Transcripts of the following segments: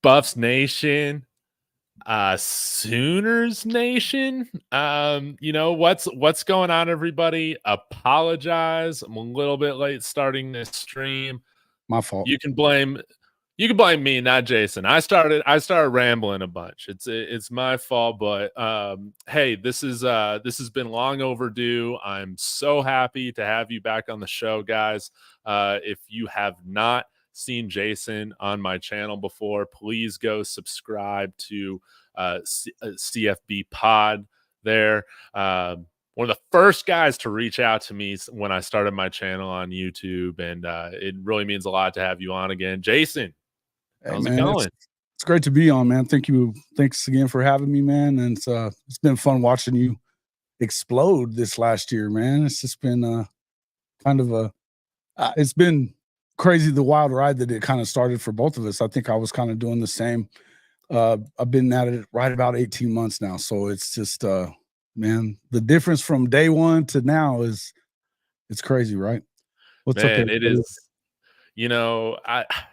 Buffs Nation, Sooners Nation. What's going on, everybody? Apologize. I'm a little bit late starting this stream. My fault. You can blame me, not Jason. I started rambling a bunch. It's my fault, but hey, this has been long overdue. I'm so happy to have you back on the show, guys. If you have not seen Jason on my channel before, please go subscribe to CFB Pod there. One of the first guys to reach out to me when I started my channel on YouTube, and it really means a lot to have you on again. Jason, how's it going? It's great to be on, man. Thanks again for having me, man. And it's been fun watching you explode this last year, man. It's just been it's been crazy, the wild ride that it kind of started for both of us. I think I was kind of doing the same. I've been at it right about 18 months now. So it's just, man, the difference from day one to now it's crazy, right? Man, it is. You know,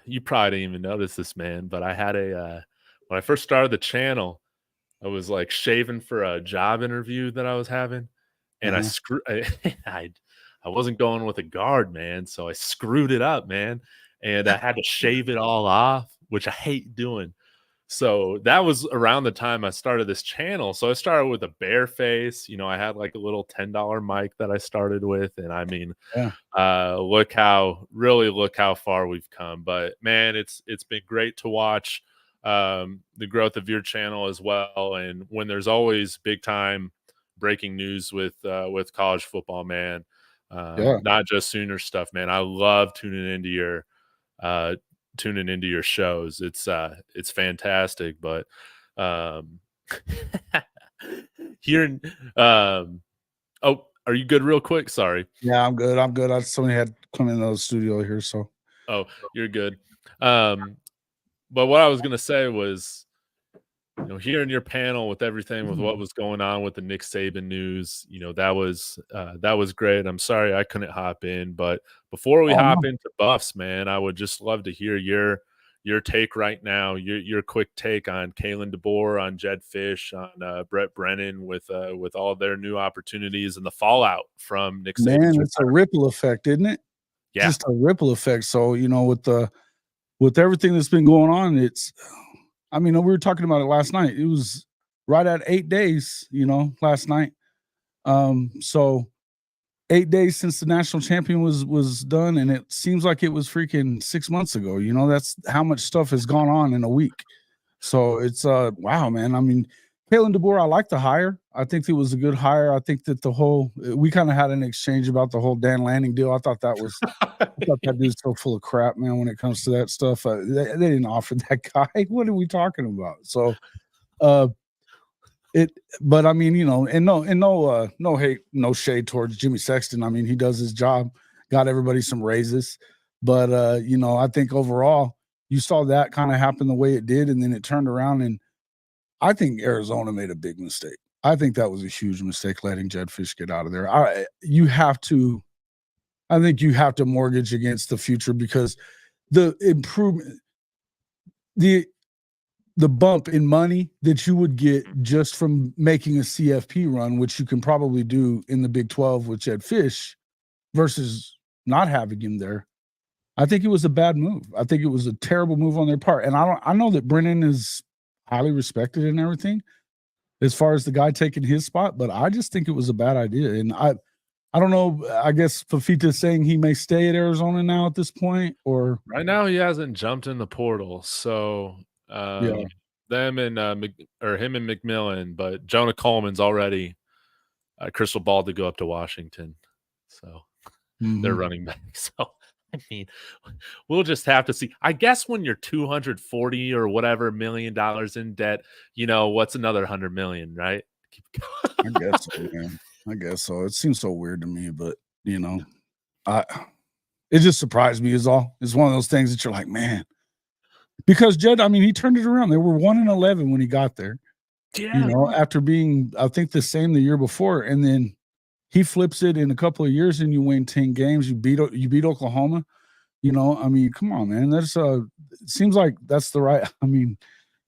you probably didn't even notice this, man, but I had when I first started the channel, I was like shaving for a job interview that I was having, and I wasn't going with a guard, man, so I screwed it up, man, and I had to shave it all off, which I hate doing. So that was around the time I started this channel. So I started with a bare face. You know, I had like a little $10 mic that I started with. And I mean, look how far we've come. But man, it's been great to watch the growth of your channel as well. And when there's always big time breaking news with college football, man, not just Sooner stuff, man. I love tuning into your shows. It's fantastic. But here, are you good real quick? Sorry. Yeah, I'm good. I somebody had come in the studio here, so. Oh, you're good. But what I was gonna say was, you know, hearing your panel with everything with what was going on with the Nick Saban news, you know, that was great. I'm sorry I couldn't hop in, but before we hop into Buffs, man, I would just love to hear your take right now, your quick take on Kalen DeBoer, on Jedd Fisch, on Brett Brennan with all their new opportunities and the fallout from Nick Saban. Man, it's a ripple effect, isn't it? Yeah, just a ripple effect. So, you know, with everything that's been going on, I mean, we were talking about it last night. It was right at 8 days, you know, last night. So 8 days since the national champion was done, and it seems like it was freaking 6 months ago. You know, that's how much stuff has gone on in a week. So it's wow, man. I mean, Kalen DeBoer, I like the hire. I think it was a good hire. I think that we kind of had an exchange about the whole Dan Lanning deal. I thought that dude's so full of crap, man, when it comes to that stuff. They didn't offer that guy. What are we talking about? So but I mean, you know, and no hate, no shade towards Jimmy Sexton. I mean, he does his job, got everybody some raises. But you know, I think overall you saw that kind of happen the way it did, and then it turned around, and I think Arizona made a big mistake. I think that was a huge mistake letting Jedd Fisch get out of there. I think you have to mortgage against the future, because the improvement, the bump in money that you would get just from making a CFP run, which you can probably do in the Big 12 with Jedd Fisch, versus not having him there. I think it was a bad move. I think it was a terrible move on their part. And I know that Brennan is highly respected and everything as far as the guy taking his spot, but I just think it was a bad idea. And I don't know. I guess Fafita's saying he may stay at Arizona now at this point, or right now he hasn't jumped in the portal. So them and him and McMillan, but Jonah Coleman's already crystal ball to go up to Washington. So they're running back. So I mean, we'll just have to see. I guess when you're $240 or whatever $1 million in debt, you know, what's another $100 million, right? I guess so, man. I guess so. It seems so weird to me, but you know, it just surprised me. Is all. It's one of those things that you're like, man, because Jedd, I mean, he turned it around. They were 1-11 when he got there. Yeah. You know, after being, I think, the same the year before, and then he flips it in a couple of years, and you win 10 games. You beat Oklahoma. You know, I mean, come on, man. That's it seems like that's the right. I mean,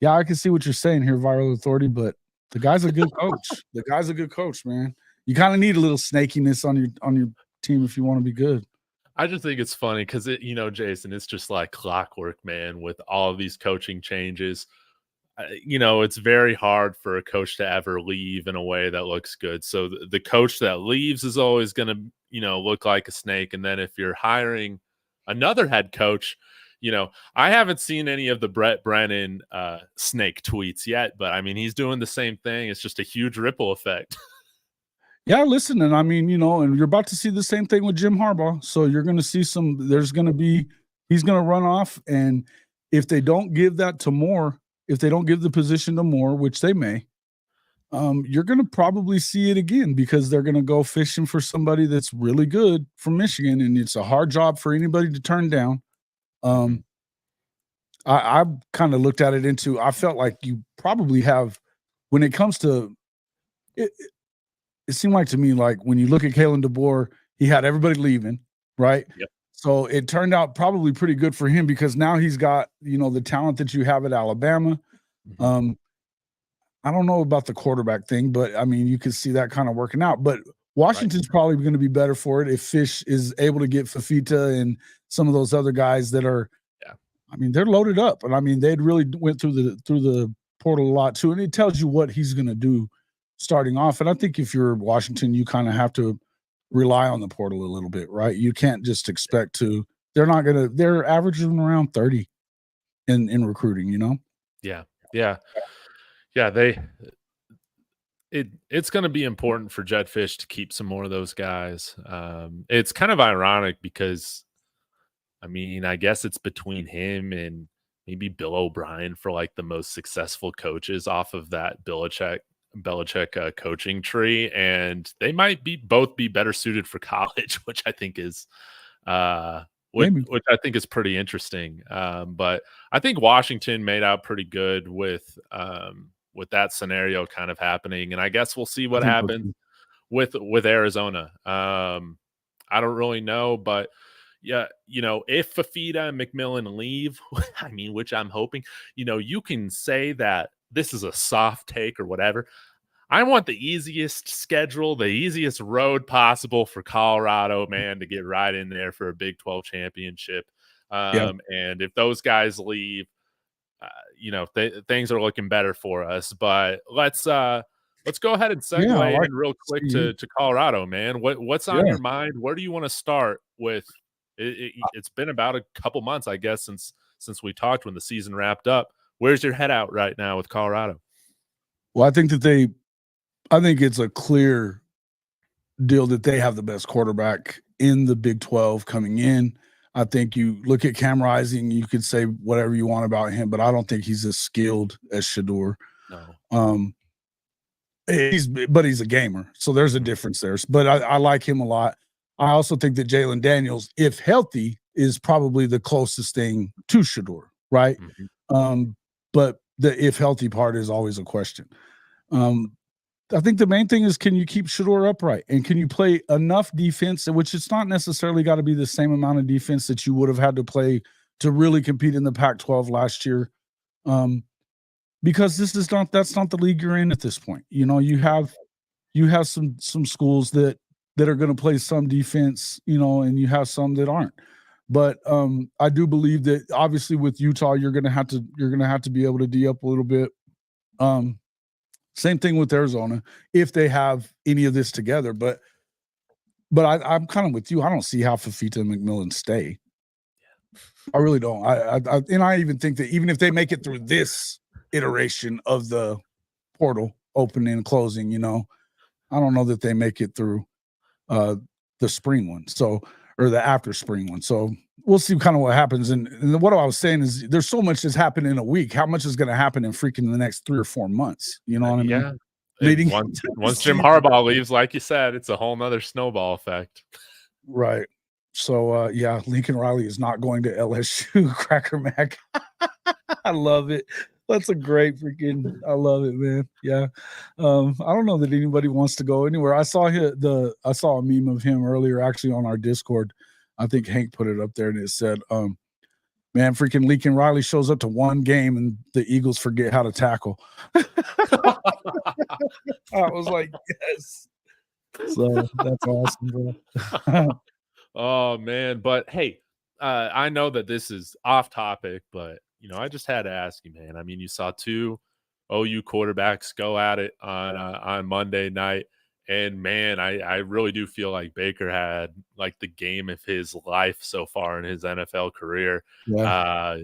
yeah, I can see what you're saying here, Viral Authority, but the guy's a good coach. The guy's a good coach, man. You kind of need a little snakiness on your team if you want to be good. I just think it's funny because Jason, it's just like clockwork, man, with all of these coaching changes. It's very hard for a coach to ever leave in a way that looks good. So the coach that leaves is always going to, look like a snake. And then if you're hiring another head coach, I haven't seen any of the Brett Brennan snake tweets yet, but I mean, he's doing the same thing. It's just a huge ripple effect. Yeah, listen, and I mean, and you're about to see the same thing with Jim Harbaugh. So you're going to see he's going to run off. And if they don't give that to Moore, if they don't give the position to Moore, which they may, you're going to probably see it again because they're going to go fishing for somebody that's really good from Michigan. And it's a hard job for anybody to turn down. I kind of looked at it I felt like you probably have, when it comes to it, it seemed like to me, like when you look at Kalen DeBoer, he had everybody leaving, right? Yep. So it turned out probably pretty good for him because now he's got, the talent that you have at Alabama. I don't know about the quarterback thing, but I mean, you could see that kind of working out. But Washington's probably going to be better for it if Fish is able to get Fafita and some of those other guys that are, I mean, they're loaded up. And I mean, they'd really went through the portal a lot too. And it tells you what he's going to do starting off. And I think if you're Washington, you kind of have to rely on the portal a little bit, right? You can't just expect to, they're averaging around 30 in recruiting, Yeah. It's going to be important for Jedd Fisch to keep some more of those guys. It's kind of ironic because, I mean, I guess it's between him and maybe Bill O'Brien for like the most successful coaches off of that Belichick coaching tree, and they might both be better suited for college, which I think is which I think is pretty interesting. But I think Washington made out pretty good with that scenario kind of happening, and I guess we'll see what happens with Arizona. I don't really know, but yeah, if Fafita and McMillan leave, I mean, which I'm hoping, you can say that this is a soft take or whatever. I want the easiest schedule, the easiest road possible for Colorado, man, to get right in there for a Big 12 championship. And if those guys leave, things are looking better for us. But let's go ahead and segue in real quick to Colorado, man. What's on your mind? Where do you want to start with? It's been about a couple months, I guess, since we talked when the season wrapped up. Where's your head out right now with Colorado? Well, I think it's a clear deal that they have the best quarterback in the Big 12 coming in. I think you look at Cam Rising, you could say whatever you want about him, but I don't think he's as skilled as Shedeur. No. He's a gamer, so there's a difference there. But I like him a lot. I also think that Jalen Daniels, if healthy, is probably the closest thing to Shedeur, right? But the if healthy part is always a question. I think the main thing is, can you keep Shedeur upright? And can you play enough defense, which it's not necessarily got to be the same amount of defense that you would have had to play to really compete in the Pac-12 last year. Because that's not the league you're in at this point. You have some schools that are going to play some defense, and you have some that aren't. But I do believe that obviously with Utah, you're going to have to be able to D up a little bit. Same thing with Arizona if they have any of this together. But I'm kind of with you. I don't see how Fafita and McMillan stay. I really don't. I even think that even if they make it through this iteration of the portal opening and closing, I don't know that they make it through the spring one. Or the after spring one. So we'll see kind of what happens. And what I was saying is there's so much that's happened in a week. How much is going to happen in freaking the next 3 or 4 months? You know what I mean? Yeah. Once Jim Harbaugh leaves, like you said, it's a whole nother snowball effect. Right. So, Lincoln Riley is not going to LSU. Cracker Mac. I love it. That's a great I love it, man. Yeah. I don't know that anybody wants to go anywhere. I saw a meme of him earlier, actually on our Discord. I think Hank put it up there, and it said, man, freaking Lincoln Riley shows up to one game and the Eagles forget how to tackle. I was like, yes. So that's awesome, bro. Oh man, but hey, I know that this is off topic, but I just had to ask you, man. I mean, you saw two OU quarterbacks go at it on Monday night, and man, I really do feel like Baker had like the game of his life so far in his NFL career. Yeah.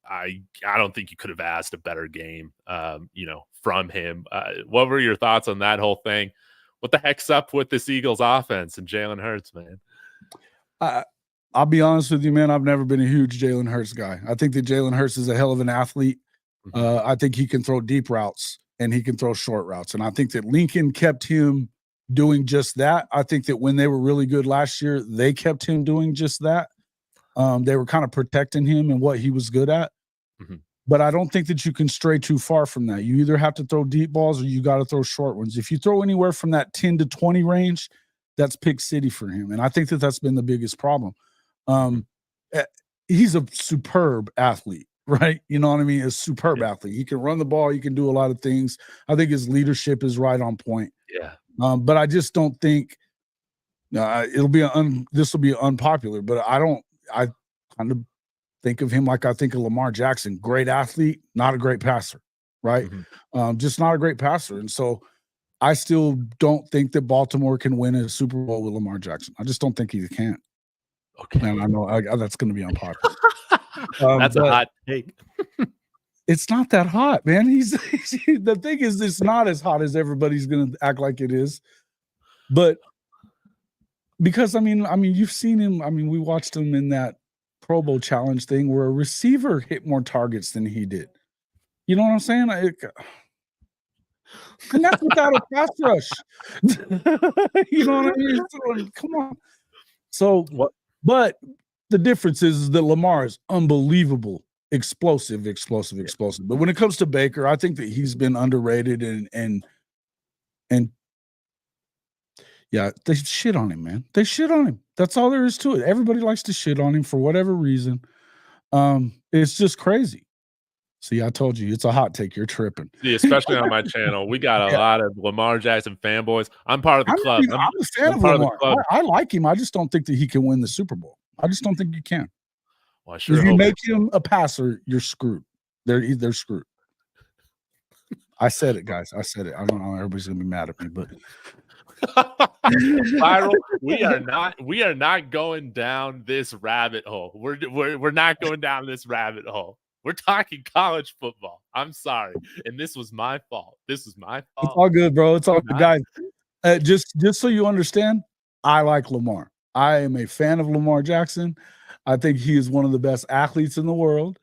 I don't think you could have asked a better game, from him. What were your thoughts on that whole thing? What the heck's up with this Eagles offense and Jalen Hurts, man? I'll be honest with you, man. I've never been a huge Jalen Hurts guy. I think that Jalen Hurts is a hell of an athlete. I think he can throw deep routes and he can throw short routes. And I think that Lincoln kept him doing just that. I think that when they were really good last year, they kept him doing just that. They were kind of protecting him and what he was good at. But I don't think that you can stray too far from that. You either have to throw deep balls or you got to throw short ones. If you throw anywhere from that 10 to 20 range, that's pick city for him. And I think that that's been the biggest problem. He's a superb athlete, right? You know what I mean? A superb athlete. He can run the ball. He can do a lot of things. I think his leadership is right on point. Yeah. But I just don't think this will be unpopular, but I kind of think of him like I think of Lamar Jackson. Great athlete, not a great passer, right? Just not a great passer. And so I still don't think that Baltimore can win a Super Bowl with Lamar Jackson. I just don't think he can. Okay. And I know that's going to be unpopular. That's a hot take. It's not that hot, man. The thing is, it's not as hot as everybody's going to act like it is. But because I mean, you've seen him. I mean, we watched him in that Pro Bowl challenge thing where a receiver hit more targets than he did. You know what I'm saying? And that's without a pass rush. You know what I mean? So, come on. So, but the difference is that Lamar is unbelievable, explosive. But when it comes to Baker, I think that he's been underrated and yeah, they shit on him, man. They shit on him. That's all there is to it. Everybody likes to shit on him for whatever reason. It's just crazy. See, I told you, it's a hot take. You're tripping. Yeah, especially on my channel. We got a lot of Lamar Jackson fanboys. I'm part of the club. I'm a fan of Lamar. I like him. I just don't think that he can win the Super Bowl. I just don't think you can. Well, if you make him a passer, you're screwed. They're screwed. I said it, guys. I said it. I don't know. Everybody's gonna be mad at me, but Viral, we are not going down this rabbit hole. We're not going down this rabbit hole. We're talking college football. I'm sorry. And this was my fault. It's all good, bro. It's all good. Guys, just so you understand, I like Lamar. I am a fan of Lamar Jackson. I think he is one of the best athletes in the world.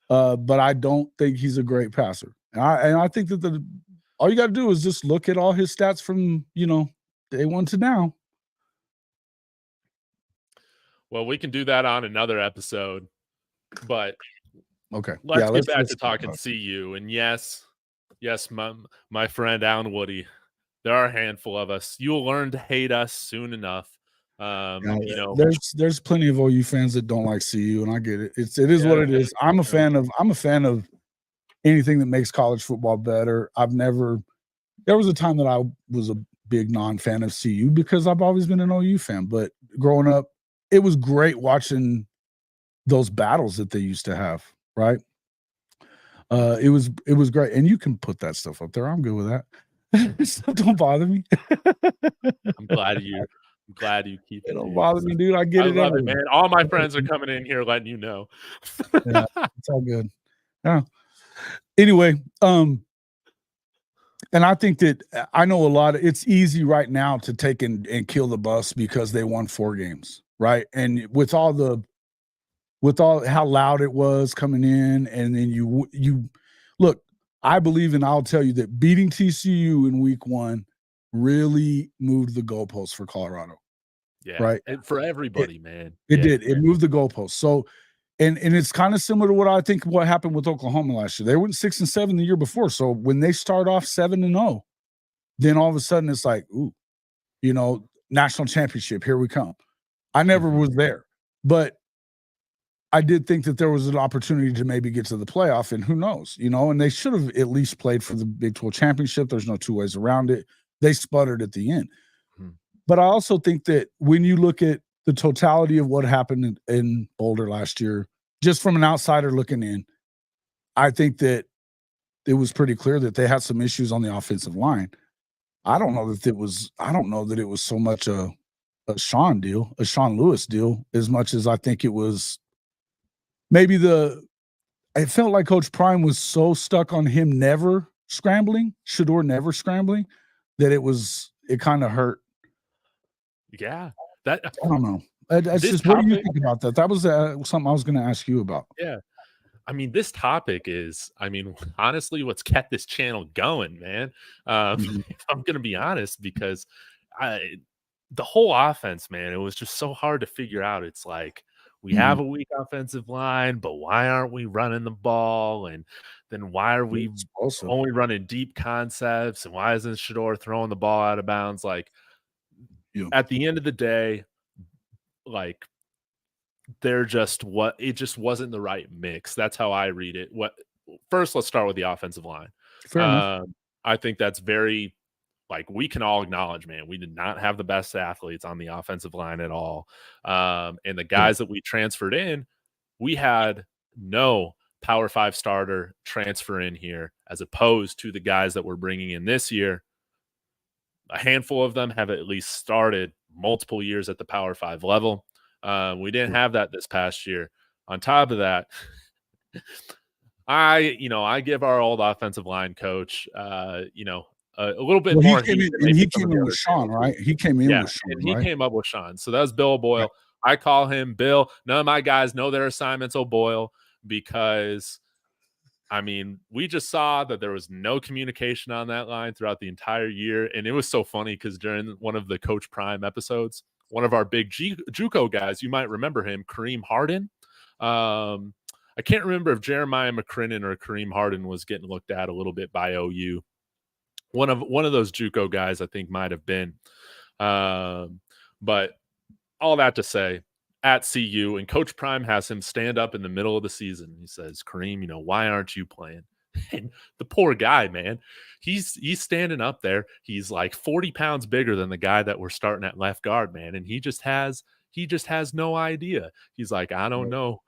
But I don't think he's a great passer. And I think that all you got to do is just look at all his stats from, day one to now. Well, we can do that on another episode, but okay. Let's get back to talking CU. And yes, my friend Alan Woody, there are a handful of us. You'll learn to hate us soon enough. There's plenty of OU fans that don't like CU, and I get it. It is what it is. I'm a fan of anything that makes college football better. There was a time that I was a big non-fan of CU because I've always been an OU fan. But growing up, it was great watching those battles that they used to have, right? It was great. And you can put that stuff up there. I'm good with that. So don't bother me. I'm glad you keep it. Don't bother me, dude. I get it. I love it, man. All my friends are coming in here letting you know. Yeah, it's all good. Yeah. Anyway, and I think that I know it's easy right now to take and kill the bus because they won 4 games, right? And with all how loud it was coming in, and then you look, I believe, and I'll tell you that beating TCU in week 1 really moved the goalposts for Colorado. Yeah, right. And for everybody, man. It did. It moved the goalposts. So, and it's kind of similar to what happened with Oklahoma last year. They went 6-7 the year before. So when they start off 7-0, then all of a sudden it's like, ooh, national championship, here we come. I never was there. But I did think that there was an opportunity to maybe get to the playoff, and who knows, and they should have at least played for the Big 12 championship. There's no two ways around it. They sputtered at the end. But I also think that when you look at the totality of what happened in Boulder last year, just from an outsider looking in, I think that it was pretty clear that they had some issues on the offensive line. I don't know that it was so much a Sean Lewis deal, as much as I think it was maybe it felt like Coach Prime was so stuck on him never scrambling, Shedeur never scrambling, that it kind of hurt. Yeah. I don't know. That's just, what do you think about that? That was something I was going to ask you about. Yeah. I mean, this topic is, honestly, what's kept this channel going, man. If I'm going to be honest, because the whole offense, man, it was just so hard to figure out. It's like, we have a weak offensive line, but why aren't we running the ball? And then why are we only running deep concepts? And why isn't Shedeur throwing the ball out of bounds? Like, at the end of the day, like, it just wasn't the right mix. That's how I read it. First, let's start with the offensive line. Fair enough. I think that's very, like, we can all acknowledge, man, we did not have the best athletes on the offensive line at all. And the guys that we transferred in, we had no Power 5 starter transfer in here, as opposed to the guys that we're bringing in this year. A handful of them have at least started multiple years at the Power 5 level. We didn't have that this past year. On top of that, I give our old offensive line coach, a little bit more. He came in with Sean, right? He came in with Sean, and he came up with Sean. So that was Bill O'Boyle. I call him Bill. None of my guys know their assignments O'Boyle, because, we just saw that there was no communication on that line throughout the entire year. And it was so funny because during one of the Coach Prime episodes, one of our big JUCO guys, you might remember him, Kareem Harden. I can't remember if Jeremiah McCrinnon or Kareem Harden was getting looked at a little bit by OU. One of those JUCO guys, I think, might have been. But all that to say, at CU, and Coach Prime has him stand up in the middle of the season. He says, Kareem, why aren't you playing? And the poor guy, man, he's standing up there. He's like 40 pounds bigger than the guy that we're starting at left guard, man. And he just has no idea. He's like, I don't know.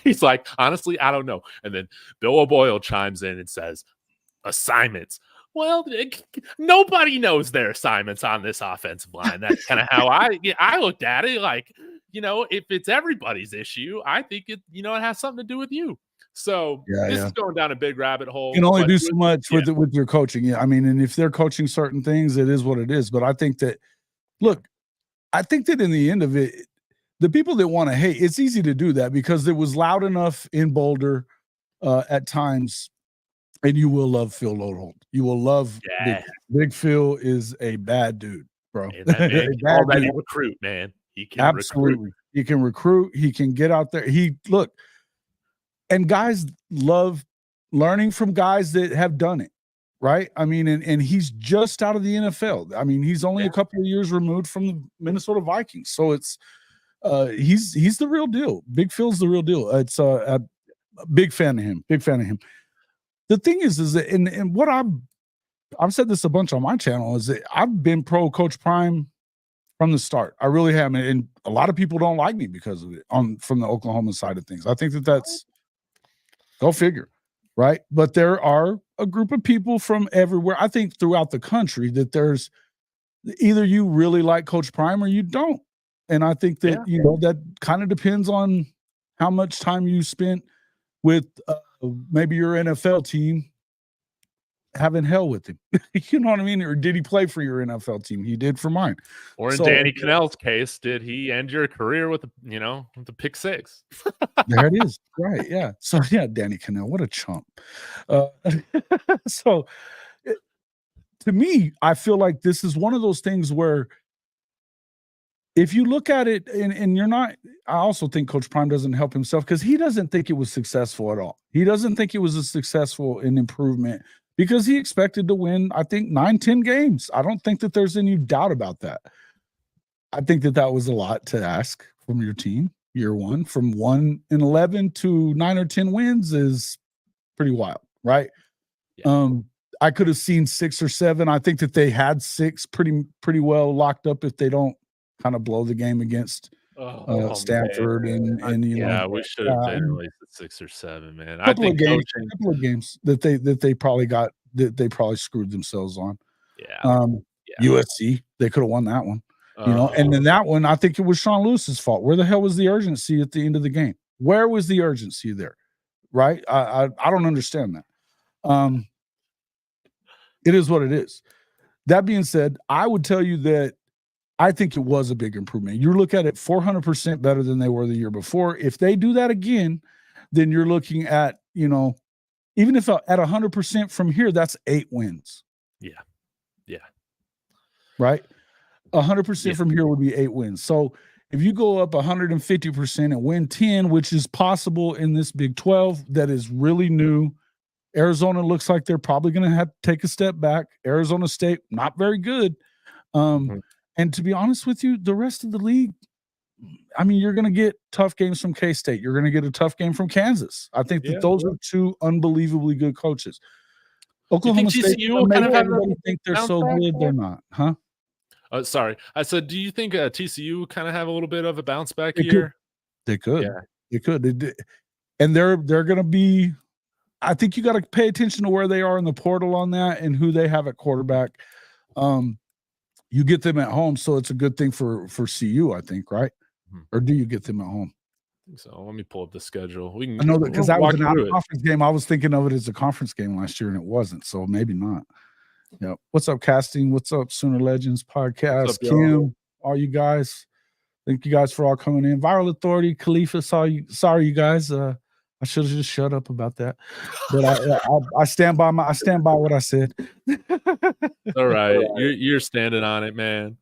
He's like, honestly, I don't know. And then Bill O'Boyle chimes in and says, assignments. Well, nobody knows their assignments on this offensive line. That's kind of how I looked at it. Like, if it's everybody's issue, I think it has something to do with you. So this is going down a big rabbit hole. You can only do so much with your coaching. Yeah, and if they're coaching certain things, it is what it is. But I think that, I think that in the end of it, the people that want to hate, it's easy to do that because it was loud enough in Boulder at times. And you will love Phil Lodeholt. You will love Big Phil is a bad dude, bro. Hey, that man can already recruit, man. He can absolutely recruit. He can recruit. He can get out there. And guys love learning from guys that have done it, right? And he's just out of the NFL. He's only a couple of years removed from the Minnesota Vikings. So it's he's the real deal. Big Phil's the real deal. It's a big fan of him. Big fan of him. The thing is that, and what I've said this a bunch on my channel, is that I've been pro Coach Prime from the start. I really have, and a lot of people don't like me because of it from the Oklahoma side of things. I think that's go figure, right? But there are a group of people from everywhere. I think throughout the country that there's either you really like Coach Prime or you don't, and I think that that kind of depends on how much time you spent with maybe your NFL team having hell with him. You know what I mean? Or did he play for your NFL team? He did for mine. Or in Danny Cannell's case, did he end your career with the pick six? There it is. Right. Yeah. So Danny Cannell, what a chump. To me, I feel like this is one of those things where if you look at it and you're not, I also think Coach Prime doesn't help himself because he doesn't think it was successful at all. He doesn't think it was a successful in improvement because he expected to win, I think, 9-10 games. I don't think that there's any doubt about that. I think that was a lot to ask from your team. year one. From 1-11 to 9 or 10 wins is pretty wild, right? Yeah. I could have seen 6 or 7. I think that they had 6 pretty well locked up if they don't kind of blow the game against Stanford man. and you know, We should have been at least at 6 or 7, man. I couple think of games, coaching. couple of games that they probably got that they probably screwed themselves on. Yeah. USC, they could have won that one, you know. And Oh, then that one, I think it was Sean Lewis's fault. Where the hell was the urgency at the end of the game? Where was the urgency there? Right? I don't understand that. It is what it is. That being said, I would tell you that I think it was a big improvement. You look at it 400% better than they were the year before. If they do that again, then you're looking at, you know, even if at 100% from here, that's 8 wins. yeah. Yeah. Right? 100% Yeah. from here would be 8 wins. So if you go up 150% and win 10, which is possible in this Big 12, that is really new. Arizona looks like they're probably going to have to take a step back. Arizona State, not very good. And to be honest with you, the rest of the league, I mean, you're going to get tough games from K-State. You're going to get a tough game from Kansas. I think that those are 2 unbelievably good coaches. Oklahoma State, TCU will kind of have everybody think they're so good. They're not, huh? Sorry. I said, do you think TCU kind of have a little bit of a bounce back They here? They could. Yeah. They could. And they're going to be. I think you got to pay attention to where they are in the portal on that and who they have at quarterback. You get them at home, so it's a good thing for CU, I think, right? Or do you get them at home? I think so. Let me pull up the schedule. We can. I know that because that was an out-of-conference game. I was thinking of it as a conference game last year, and it wasn't. So maybe not. Yeah. What's up, casting? What's up, Sooner Legends podcast? What's up, Kim, all you guys. Thank you guys for all coming in. Viral Authority, Khalifa. Sorry, you guys. I should have just shut up about that, but I stand by what I said. All right, you're standing on it, man.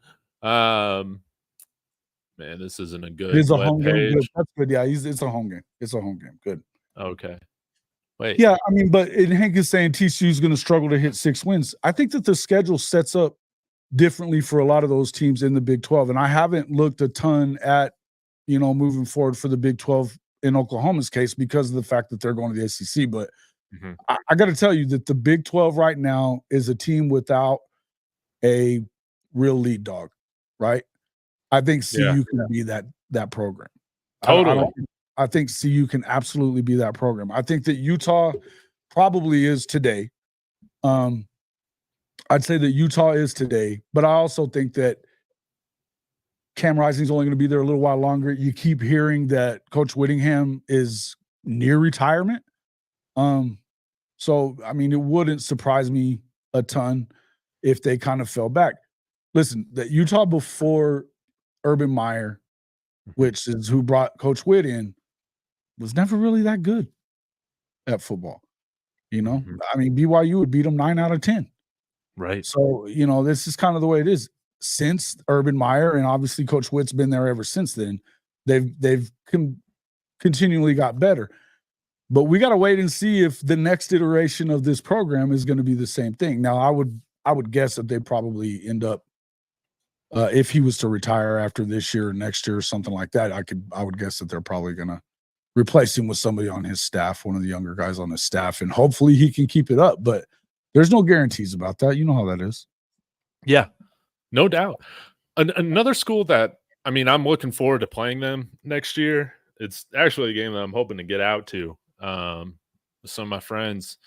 Man, this isn't a good. It's a home game. Good. That's good. Yeah, it's a home game. It's a home game. Good. Okay. Wait. Yeah, I mean, but Hank is saying TCU is going to struggle to hit 6 wins. I think that the schedule sets up differently for a lot of those teams in the Big 12, and I haven't looked a ton at, you know, moving forward for the Big 12 in Oklahoma's case because of the fact that they're going to the SEC. But I got to tell you that the Big 12 right now is a team without a real lead dog, right? I think CU can be that program. Totally. I think CU can absolutely be that program. I think that Utah probably is today. I'd say that Utah is today, but I also think that Cam Rising's only going to be there a little while longer. You keep hearing that Coach Whittingham is near retirement. So, I mean, it wouldn't surprise me a ton if they kind of fell back. Listen, that Utah before Urban Meyer, which is who brought Coach Witt in, was never really that good at football. You know, I mean, BYU would beat them 9 out of 10. Right. So, you know, this is kind of the way it is. Since Urban Meyer, and obviously Coach Witt's been there ever since then, they've continually got better. But we got to wait and see if the next iteration of this program is going to be the same thing. Now, I would guess that they probably end up, if he was to retire after this year or next year or something like that, I would guess that they're probably going to replace him with somebody on his staff, one of the younger guys on his staff, and hopefully he can keep it up. But there's no guarantees about that. You know how that is. Yeah. No doubt. Another school that, I mean, I'm looking forward to playing them next year. It's actually a game that I'm hoping to get out to. With some of my friends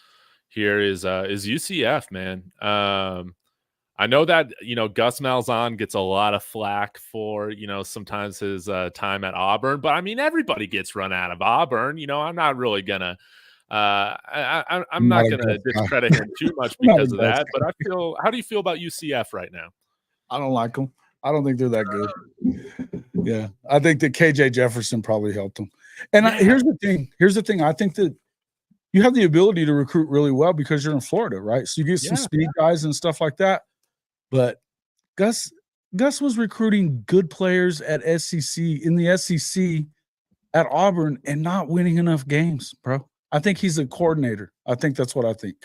here is UCF, man. I know that, you know, Gus Malzahn gets a lot of flack for, you know, sometimes his time at Auburn, but I mean, everybody gets run out of Auburn. You know, I'm not really gonna I'm not gonna discredit him too much because of that. But how do you feel about UCF right now? I don't like them. I don't think they're that good. Yeah. I think that KJ Jefferson probably helped them. And here's the thing. I think that you have the ability to recruit really well because you're in Florida, right? So you get some speed guys and stuff like that. But Gus was recruiting good players at in the SEC at Auburn and not winning enough games, bro. I think he's a coordinator. I think that's what I think.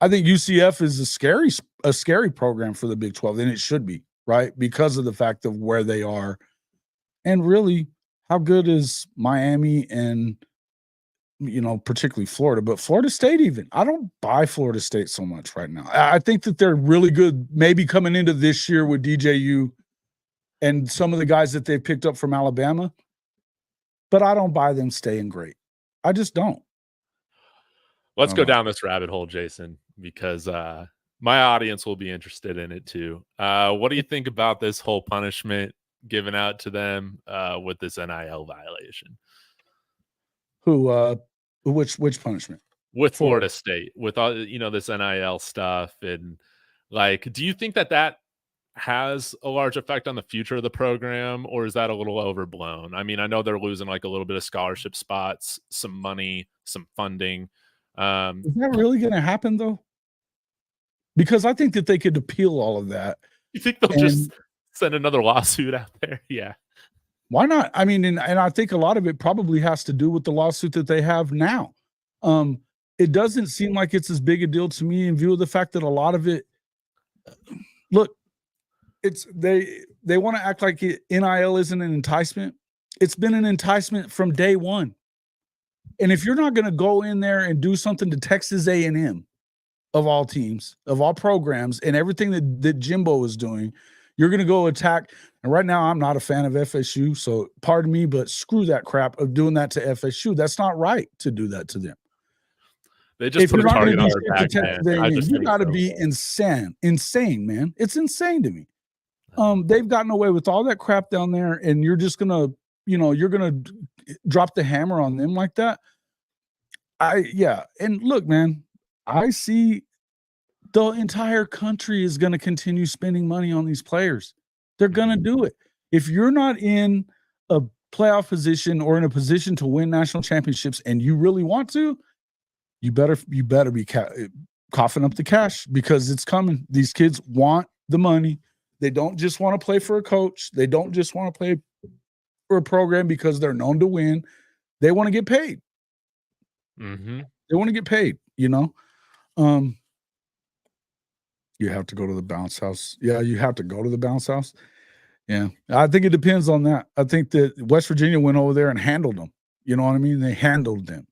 I think UCF is a scary program for the Big 12, and it should be, right? Because of the fact of where they are And really, how good is Miami and, particularly Florida, but Florida State even? I don't buy Florida State so much right now. I think that they're really good maybe coming into this year with DJU and some of the guys that they've picked up from Alabama, but I don't buy them staying great. I just don't. Let's go down this rabbit hole, Jason, because my audience will be interested in it too. What do you think about this whole punishment given out to them with this NIL violation? Which punishment? With Florida State, with all this NIL stuff, and do you think that has a large effect on the future of the program, or is that a little overblown? I mean, I know they're losing a little bit of scholarship spots, some money, some funding. Is that really going to happen though? Because I think that they could appeal all of that. You think they'll just send another lawsuit out there? Yeah. Why not? I mean, and I think a lot of it probably has to do with the lawsuit that they have now. It doesn't seem like it's as big a deal to me in view of the fact that a lot of it, look, they want to act like NIL isn't an enticement. It's been an enticement from day one. And if you're not going to go in there and do something to Texas A&M, of all teams, of all programs, and everything that Jimbo is doing, you're going to go attack. And right now, I'm not a fan of FSU, so pardon me, but screw that crap of doing that to FSU. That's not right to do that to them. They just put a target on our back, man. You got to be insane, man. It's insane to me. They've gotten away with all that crap down there, and you're just gonna, you're gonna drop the hammer on them like that. And look, man, I see the entire country is going to continue spending money on these players. They're going to do it. If you're not in a playoff position or in a position to win national championships and you really want to, you better be coughing up the cash because it's coming. These kids want the money. They don't just want to play for a coach. They don't just want to play for a program because they're known to win. They want to get paid. Mm-hmm. They want to get paid, You have to go to the bounce house. Yeah, you have to go to the bounce house. Yeah, I think it depends on that. I think that West Virginia went over there and handled them. You know what I mean? They handled them.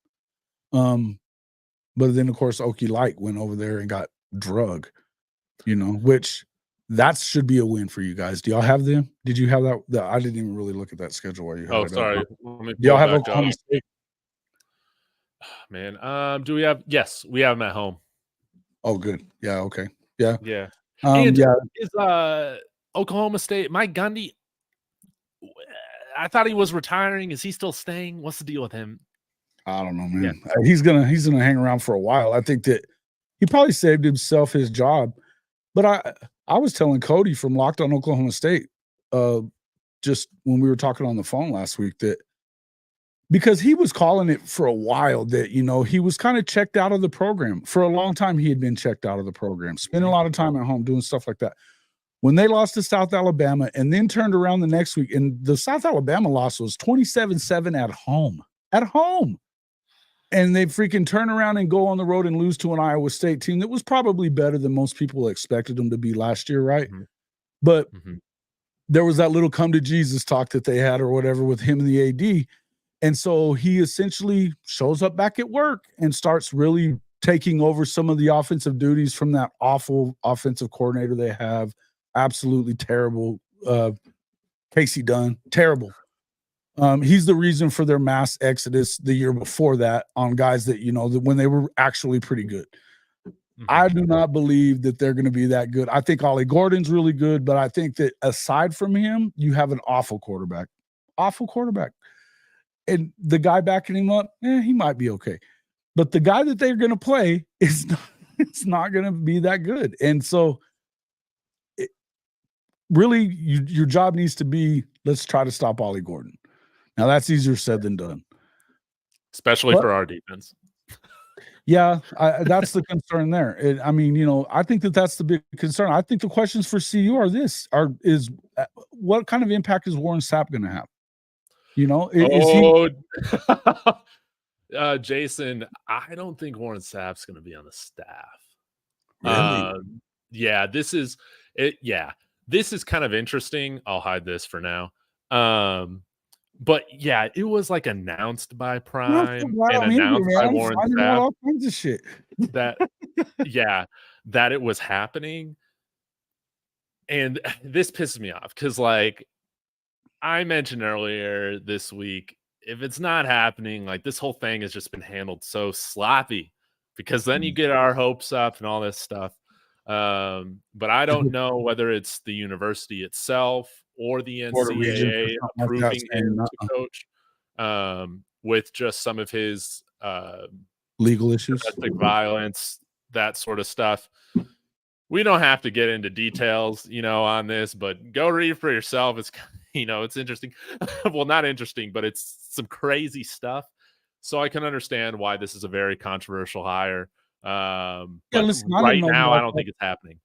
But then, of course, Okie Light went over there and got drug, which that should be a win for you guys. Do y'all have them? Did you have that? I didn't even really look at that schedule where you had it. Sorry. Do y'all have Oklahoma State? Man, do we have? Yes, we have them at home. Oh, good. Yeah. Okay. Yeah. Yeah. Is Oklahoma State Mike Gundy? I thought he was retiring. Is he still staying? What's the deal with him? I don't know, man. Yeah. He's gonna hang around for a while. I think that he probably saved himself his job. But I was telling Cody from Locked On Oklahoma State, just when we were talking on the phone last week, that because he was calling it for a while that, he was kind of checked out of the program. For a long time, he had been checked out of the program, spending a lot of time at home doing stuff like that. When they lost to South Alabama and then turned around the next week, and the South Alabama loss was 27-7 at home. At home. And they freaking turn around and go on the road and lose to an Iowa State team that was probably better than most people expected them to be last year, right? Mm-hmm. But there was that little come to Jesus talk that they had or whatever with him and the AD. And so he essentially shows up back at work and starts really taking over some of the offensive duties from that awful offensive coordinator they have. Absolutely terrible. Casey Dunn, terrible. He's the reason for their mass exodus the year before that on guys that, when they were actually pretty good. Mm-hmm. I do not believe that they're going to be that good. I think Ollie Gordon's really good, but I think that aside from him, you have an awful quarterback. Awful quarterback. And the guy backing him up, he might be okay. But the guy that they're going to play is not going to be that good. And so really your job needs to be, let's try to stop Ollie Gordon. Now, that's easier said than done. Especially for our defense. Yeah, that's the concern there. I think that's the big concern. I think the questions for CU is what kind of impact is Warren Sapp going to have? Jason, I don't think Warren Sapp's going to be on the staff. Really? This is it. Yeah, this is kind of interesting. I'll hide this for now. But yeah, it was like announced by No, I'm so Prime glad and I'm in here, announced man. by I'm Warren finding out Sapp all kinds of shit. that yeah, that it was happening. And this pisses me off because, like I mentioned earlier this week, if it's not happening, like this whole thing has just been handled so sloppy because then you get our hopes up and all this stuff. But I don't know whether it's the university itself or the Florida Regents or NCAA something like that approving saying, him to coach with just some of his legal issues. domestic violence, that sort of stuff. We don't have to get into details, on this, but go read for yourself. It's, it's interesting. Well, not interesting, but it's some crazy stuff. So I can understand why this is a very controversial hire. Yeah, But listen, I didn't right know now, I about don't that. think it's happening.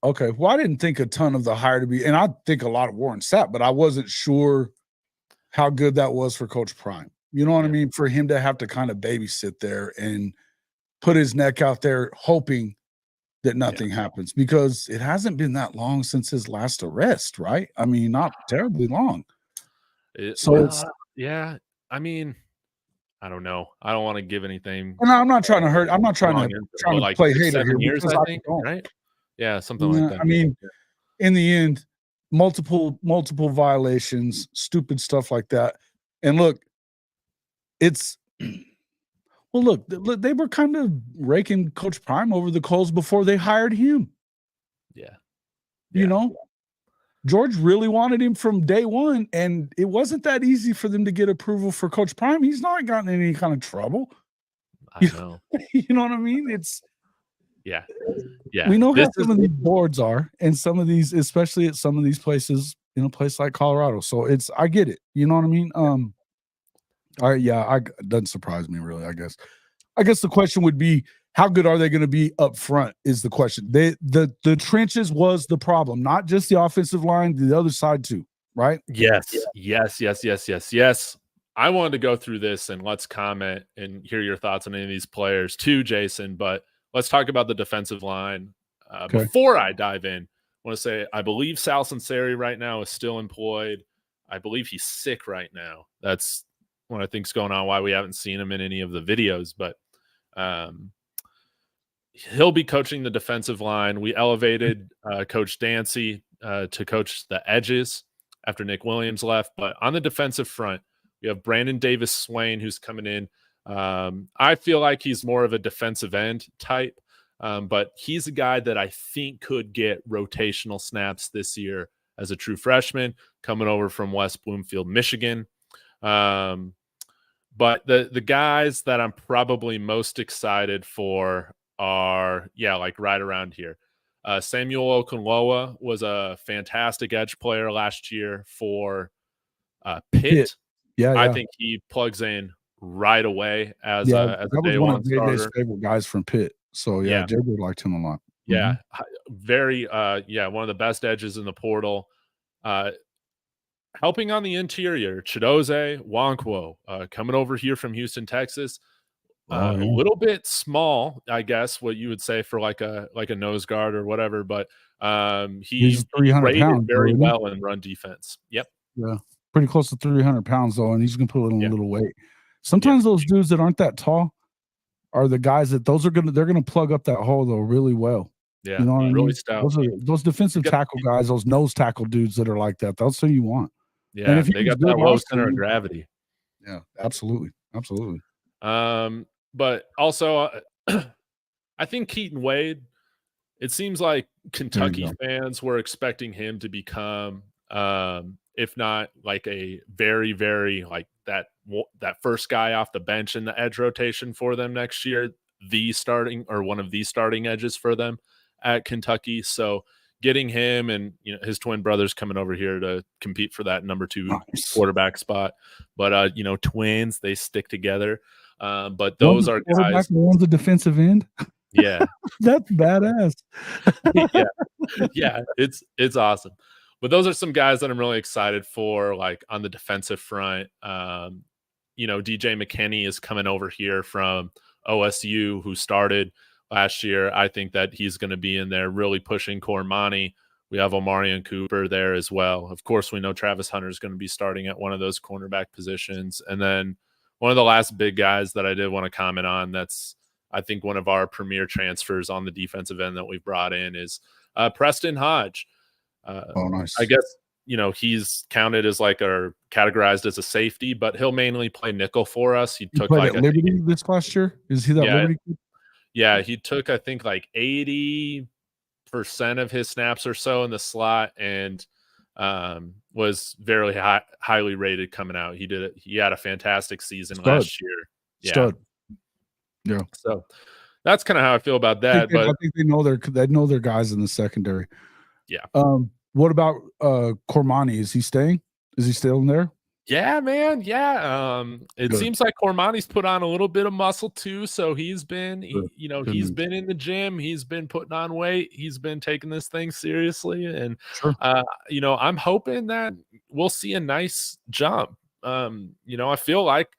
Okay, well, I didn't think a ton of the hire to be, and I think a lot of Warren Sapp, but I wasn't sure how good that was for Coach Prime. You know what I Yeah. mean? For him to have to kind of babysit there and put his neck out there, hoping that nothing happens, because it hasn't been that long since his last arrest, right? I mean, not terribly long. So it's, Yeah. I mean, I don't know. I don't want to give anything. and I'm not trying to hurt. I'm not trying Wrong to info, but like play hater here 6-7 years, because I I think, don't. right? Yeah, something like that. I mean, in the end, multiple violations, stupid stuff like that. And look, it's well, look, they were kind of raking Coach Prime over the coals before they hired him. Yeah. You know, George really wanted him from day one, and it wasn't that easy for them to get approval for Coach Prime. He's not gotten in any kind of trouble. I know. You know what I mean? It's Yeah. we know This how some of these boards are, and some of these, especially at some of these places, in a place like Colorado. So it's, I get it. You know what I mean? It doesn't surprise me really. I guess the question would be, how good are they going to be up front is the question. The trenches was the problem, not just the offensive line, the other side too, right? Yes. I wanted to go through this and let's comment and hear your thoughts on any of these players too, Jason. But let's talk about the defensive line. Okay. Before I dive in, I want to say I believe Sal Sunseri right now is still employed. I believe he's sick right now. That's what I think's going on, why we haven't seen him in any of the videos. But he'll be coaching the defensive line. We elevated Coach Dancy to coach the edges after Nick Williams left. But on the defensive front, we have Brandon Davis Swain, who's coming in. I feel like he's more of a defensive end type, but he's a guy that I think could get rotational snaps this year as a true freshman coming over from West Bloomfield, Michigan. But the guys that I'm probably most excited for are, like right around here. Samuel Okunloa was a fantastic edge player last year for Pitt. Yeah. I think he plugs in right away as that a was day one one of JJ's starter. favorite guys from Pitt. So JJ liked him a lot. Yeah, very one of the best edges in the portal. Helping on the interior, Chidozie Nwankwo, coming over here from Houston, Texas. A little bit small, I guess, what you would say for like a nose guard or whatever, but he's 300 rated pounds very well in run defense. Yep. Yeah, pretty close to 300 pounds though, and he's gonna put on a little weight. Sometimes those dudes that aren't that tall are the guys that they're gonna plug up that hole though really well. Yeah, you know what I really mean? stout. Those defensive tackle guys, those nose tackle dudes that are like that. That's who you want. Yeah, and if they got that low center of gravity. Yeah, absolutely. But also, I think Keaton Wade. It seems like Kentucky fans were expecting him to become, if not like a very, very like that first guy off the bench in the edge rotation for them next year, one of the starting edges for them at Kentucky. So getting him and his twin brothers coming over here to compete for that number 2 quarterback spot, but twins, they stick together. But those are guys. One's a defensive end. Yeah. That's badass. Yeah, it's awesome. But those are some guys that I'm really excited for, like on the defensive front. DJ McKinney is coming over here from OSU, who started last year. I think that he's going to be in there really pushing Cormani We have Omarion Cooper there as well. Of course, we know Travis Hunter is going to be starting at one of those cornerback positions. And then one of the last big guys that I did want to comment on, that's I think one of our premier transfers on the defensive end that we've brought in is Preston Hodge. Oh, nice. I guess, he's counted as categorized as a safety, but he'll mainly play nickel for us. He took played at Liberty this last year. Is he that Liberty kid? Yeah, he took, I think, 80% of his snaps or so in the slot, and was very highly rated coming out. He had a fantastic season last year. Yeah. Stud. Yeah. So that's kind of how I feel about that. I think they know their guys in the secondary. Yeah. What about Cormani? Is he staying? Is he still in there? Yeah, man. Yeah. It seems like Cormani's put on a little bit of muscle too. So he's been, he's been in the gym. He's been putting on weight. He's been taking this thing seriously. And, I'm hoping that we'll see a nice jump. I feel like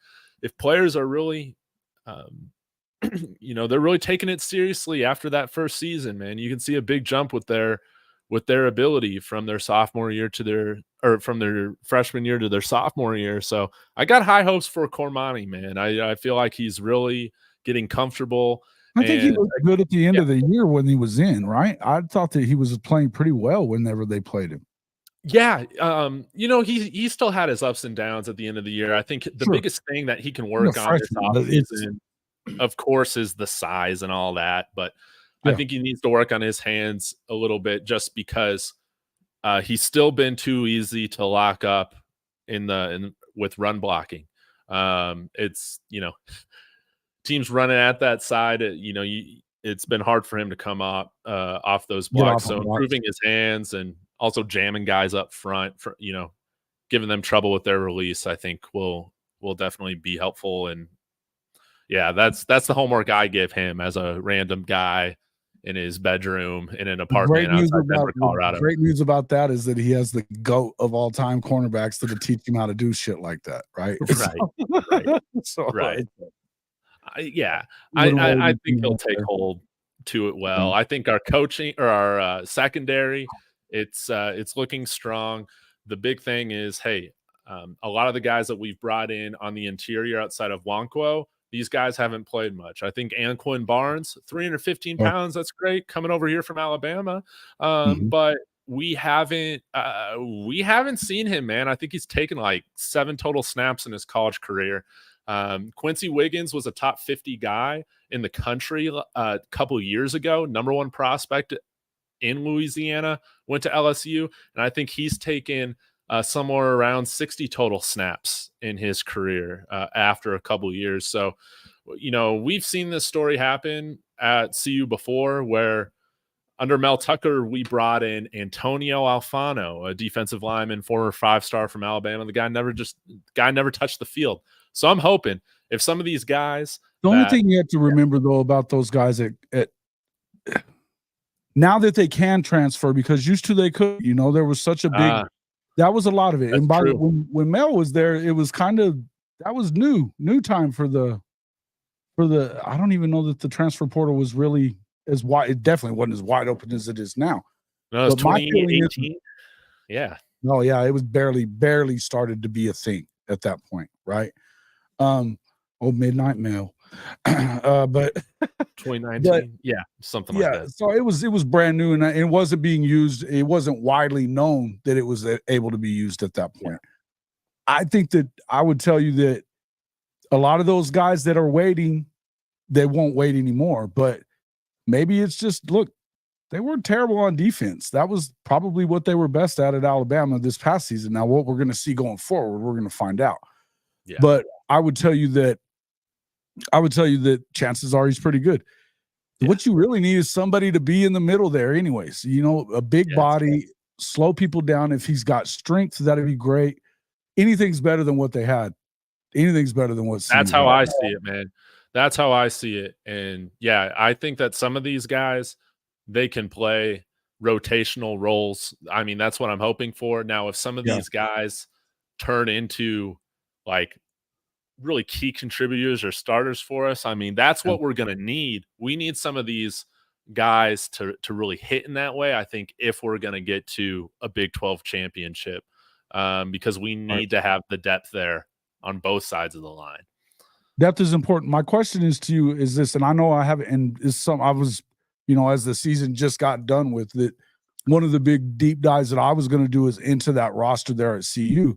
if players are really, they're really taking it seriously after that first season, man, you can see a big jump with their ability from their sophomore year from their freshman year to their sophomore year. So I got high hopes for Cormani, man. I feel like he's really getting comfortable. I think he was good at the end of the year when he was in, right? I thought that he was playing pretty well whenever they played him. Yeah. He still had his ups and downs at the end of the year. I think the biggest thing that he can work on this offseason, of course, is the size and all that. But I think he needs to work on his hands a little bit, just because he's still been too easy to lock up with run blocking. It's teams running at that side. It's been hard for him to come off those blocks. So improving his hands and also jamming guys up front, giving them trouble with their release, I think will definitely be helpful. And yeah, that's the homework I give him as a random guy in his bedroom in an apartment outside Denver, Colorado. Great news about that is that he has the GOAT of all time cornerbacks that teach him how to do shit like that, right? Right. I think he'll take hold to it well. I think our coaching or our secondary, it's looking strong. The big thing is, hey, a lot of the guys that we've brought in on the interior outside of Wanquo, these guys haven't played much. I think Anquin Barnes, 315 pounds. That's great, coming over here from Alabama. But we haven't seen him, man. I think he's taken 7 total snaps in his college career. Quincy Wiggins was a top 50 guy in the country a couple years ago, #1 prospect in Louisiana, went to LSU, and I think he's taken somewhere around 60 total snaps in his career after a couple years. So, we've seen this story happen at CU before, where under Mel Tucker, we brought in Antonio Alfano, a defensive lineman, former 5-star from Alabama. The guy never touched the field. So I'm hoping if some of these guys, the only thing you have to remember though about those guys at now that they can transfer, because used to they could, there was such a big that was a lot of it. And when Mel was there, it was that was new time for the I don't even know that the transfer portal was really as wide. It definitely wasn't as wide open as it is now. No, it was 2018. Yeah. No, yeah, it was barely started to be a thing at that point, right? Midnight Mail. But 2019, something like that. So it was brand new, and it wasn't being used. It wasn't widely known that it was able to be used at that point. I think that I would tell you that a lot of those guys that are waiting, they won't wait anymore. But maybe it's just, look, they weren't terrible on defense. That was probably what they were best at Alabama this past season. Now, what we're going to see going forward, we're going to find out. Yeah. But I would tell you that chances are he's pretty good. Yeah. What you really need is somebody to be in the middle there anyways. A big body, slow people down. If he's got strength, that'd be great. Anything's better than what they had. Anything's better than what's. That's how I see it, man. That's how I see it. And yeah, I think that some of these guys, they can play rotational roles. I mean, that's what I'm hoping for. Now, if some of these guys turn into really key contributors or starters for us, I mean, that's what we're going to need. We need some of these, guys to really hit in that way. I think if we're going to get to a Big 12 championship, because we need to have the depth there on both sides of the line. Depth is important. My question is to you is this, and I know I haven't, and it's some I was, as the season just got done with it, one of the big deep dives that I was going to do is into that roster there at CU.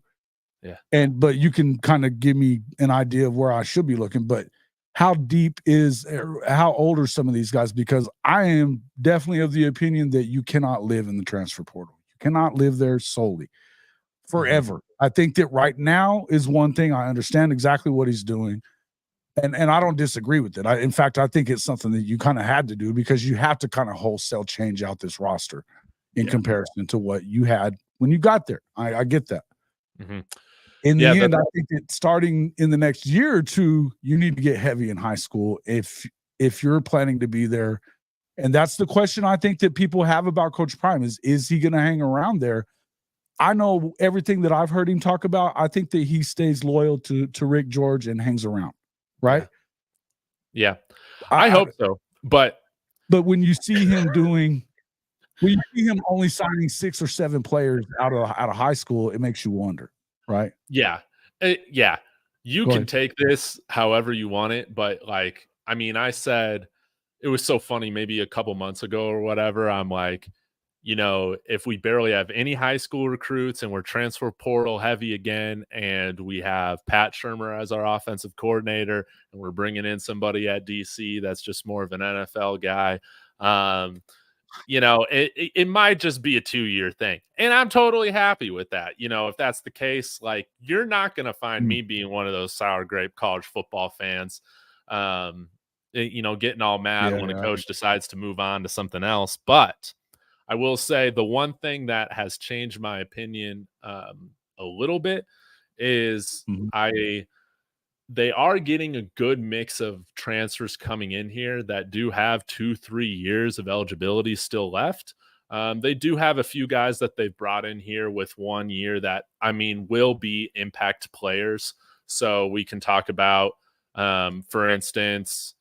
Yeah. But you can kind of give me an idea of where I should be looking. But how old are some of these guys? Because I am definitely of the opinion that you cannot live in the transfer portal. You cannot live there solely forever. Mm-hmm. I think that right now is one thing. I understand exactly what he's doing. And I don't disagree with it. In fact, I think it's something that you kind of had to do because you have to kind of wholesale change out this roster in comparison to what you had when you got there. I get that. Mm-hmm. In the end, I think that starting in the next year or two, you need to get heavy in high school if you're planning to be there. And that's the question I think that people have about Coach Prime is he going to hang around there? I know everything that I've heard him talk about. I think that he stays loyal to Rick George and hangs around. Right? Yeah. I hope so. But when you see him only signing 6 or 7 players out of high school, it makes you wonder, right? Yeah. You can take this however you want it, but I said it was so funny maybe a couple months ago or whatever. I'm like, if we barely have any high school recruits and we're transfer portal heavy again, and we have Pat Shurmur as our offensive coordinator, and we're bringing in somebody at DC that's just more of an NFL guy, it might just be a 2-year thing. And I'm totally happy with that. If that's the case, you're not going to find me being one of those sour grape college football fans, getting all mad when a coach decides to move on to something else. But I will say the one thing that has changed my opinion a little bit is they are getting a good mix of transfers coming in here that do have 2-3 years of eligibility still left. They do have a few guys that they've brought in here with 1 year that, will be impact players. So we can talk about, for instance,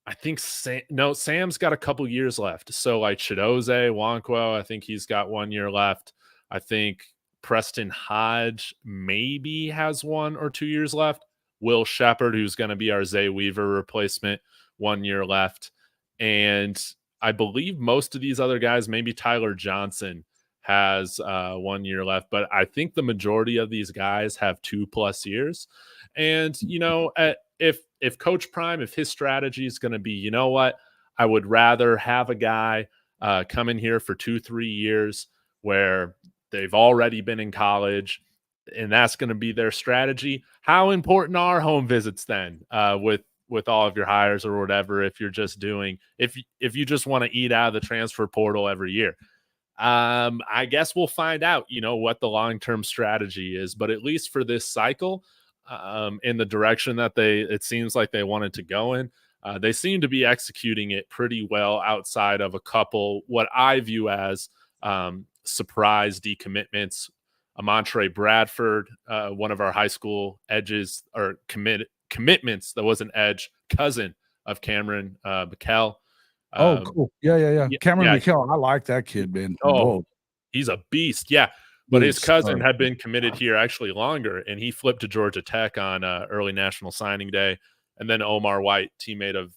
I think Sam's got a couple years left. So Chidozie Nwankwo, I think he's got 1 year left. I think Preston Hodge maybe has 1 or 2 years left. Will Shepard, who's going to be our Zay Weaver replacement, 1 year left. And I believe most of these other guys, maybe Tyler Johnson has 1 year left. But I think the majority of these guys have 2+ years. And, if Coach Prime, if his strategy is going to be, I would rather have a guy come in here for 2-3 years where they've already been in college, and that's going to be their strategy. How important are home visits then with all of your hires or whatever, if you're just doing, if you just want to eat out of the transfer portal every year? I guess we'll find out, what the long-term strategy is, but at least for this cycle, in the direction that it seems like they wanted to go in, they seem to be executing it pretty well outside of a couple, what I view as surprise decommitments. Amontre Bradford, one of our high school edges or commitments that was an edge, cousin of Cameron McKell. Cool. Yeah. Cameron McKell, I like that kid, man. Oh, he's a beast. Yeah. But his cousin had been committed here actually longer, and he flipped to Georgia Tech on early National Signing Day. And then Omar White, teammate of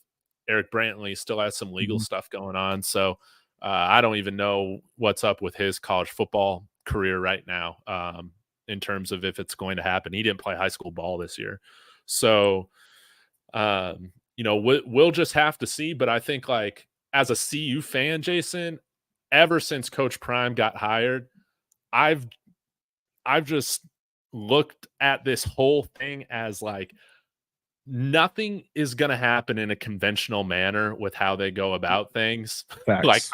Eric Brantley, still has some legal stuff going on. So I don't even know what's up with his college football career right now, in terms of if it's going to happen. He didn't play high school ball this year. So, we'll just have to see. But I think, as a CU fan, Jason, ever since Coach Prime got hired, I've just looked at this whole thing as nothing is going to happen in a conventional manner with how they go about things. Facts.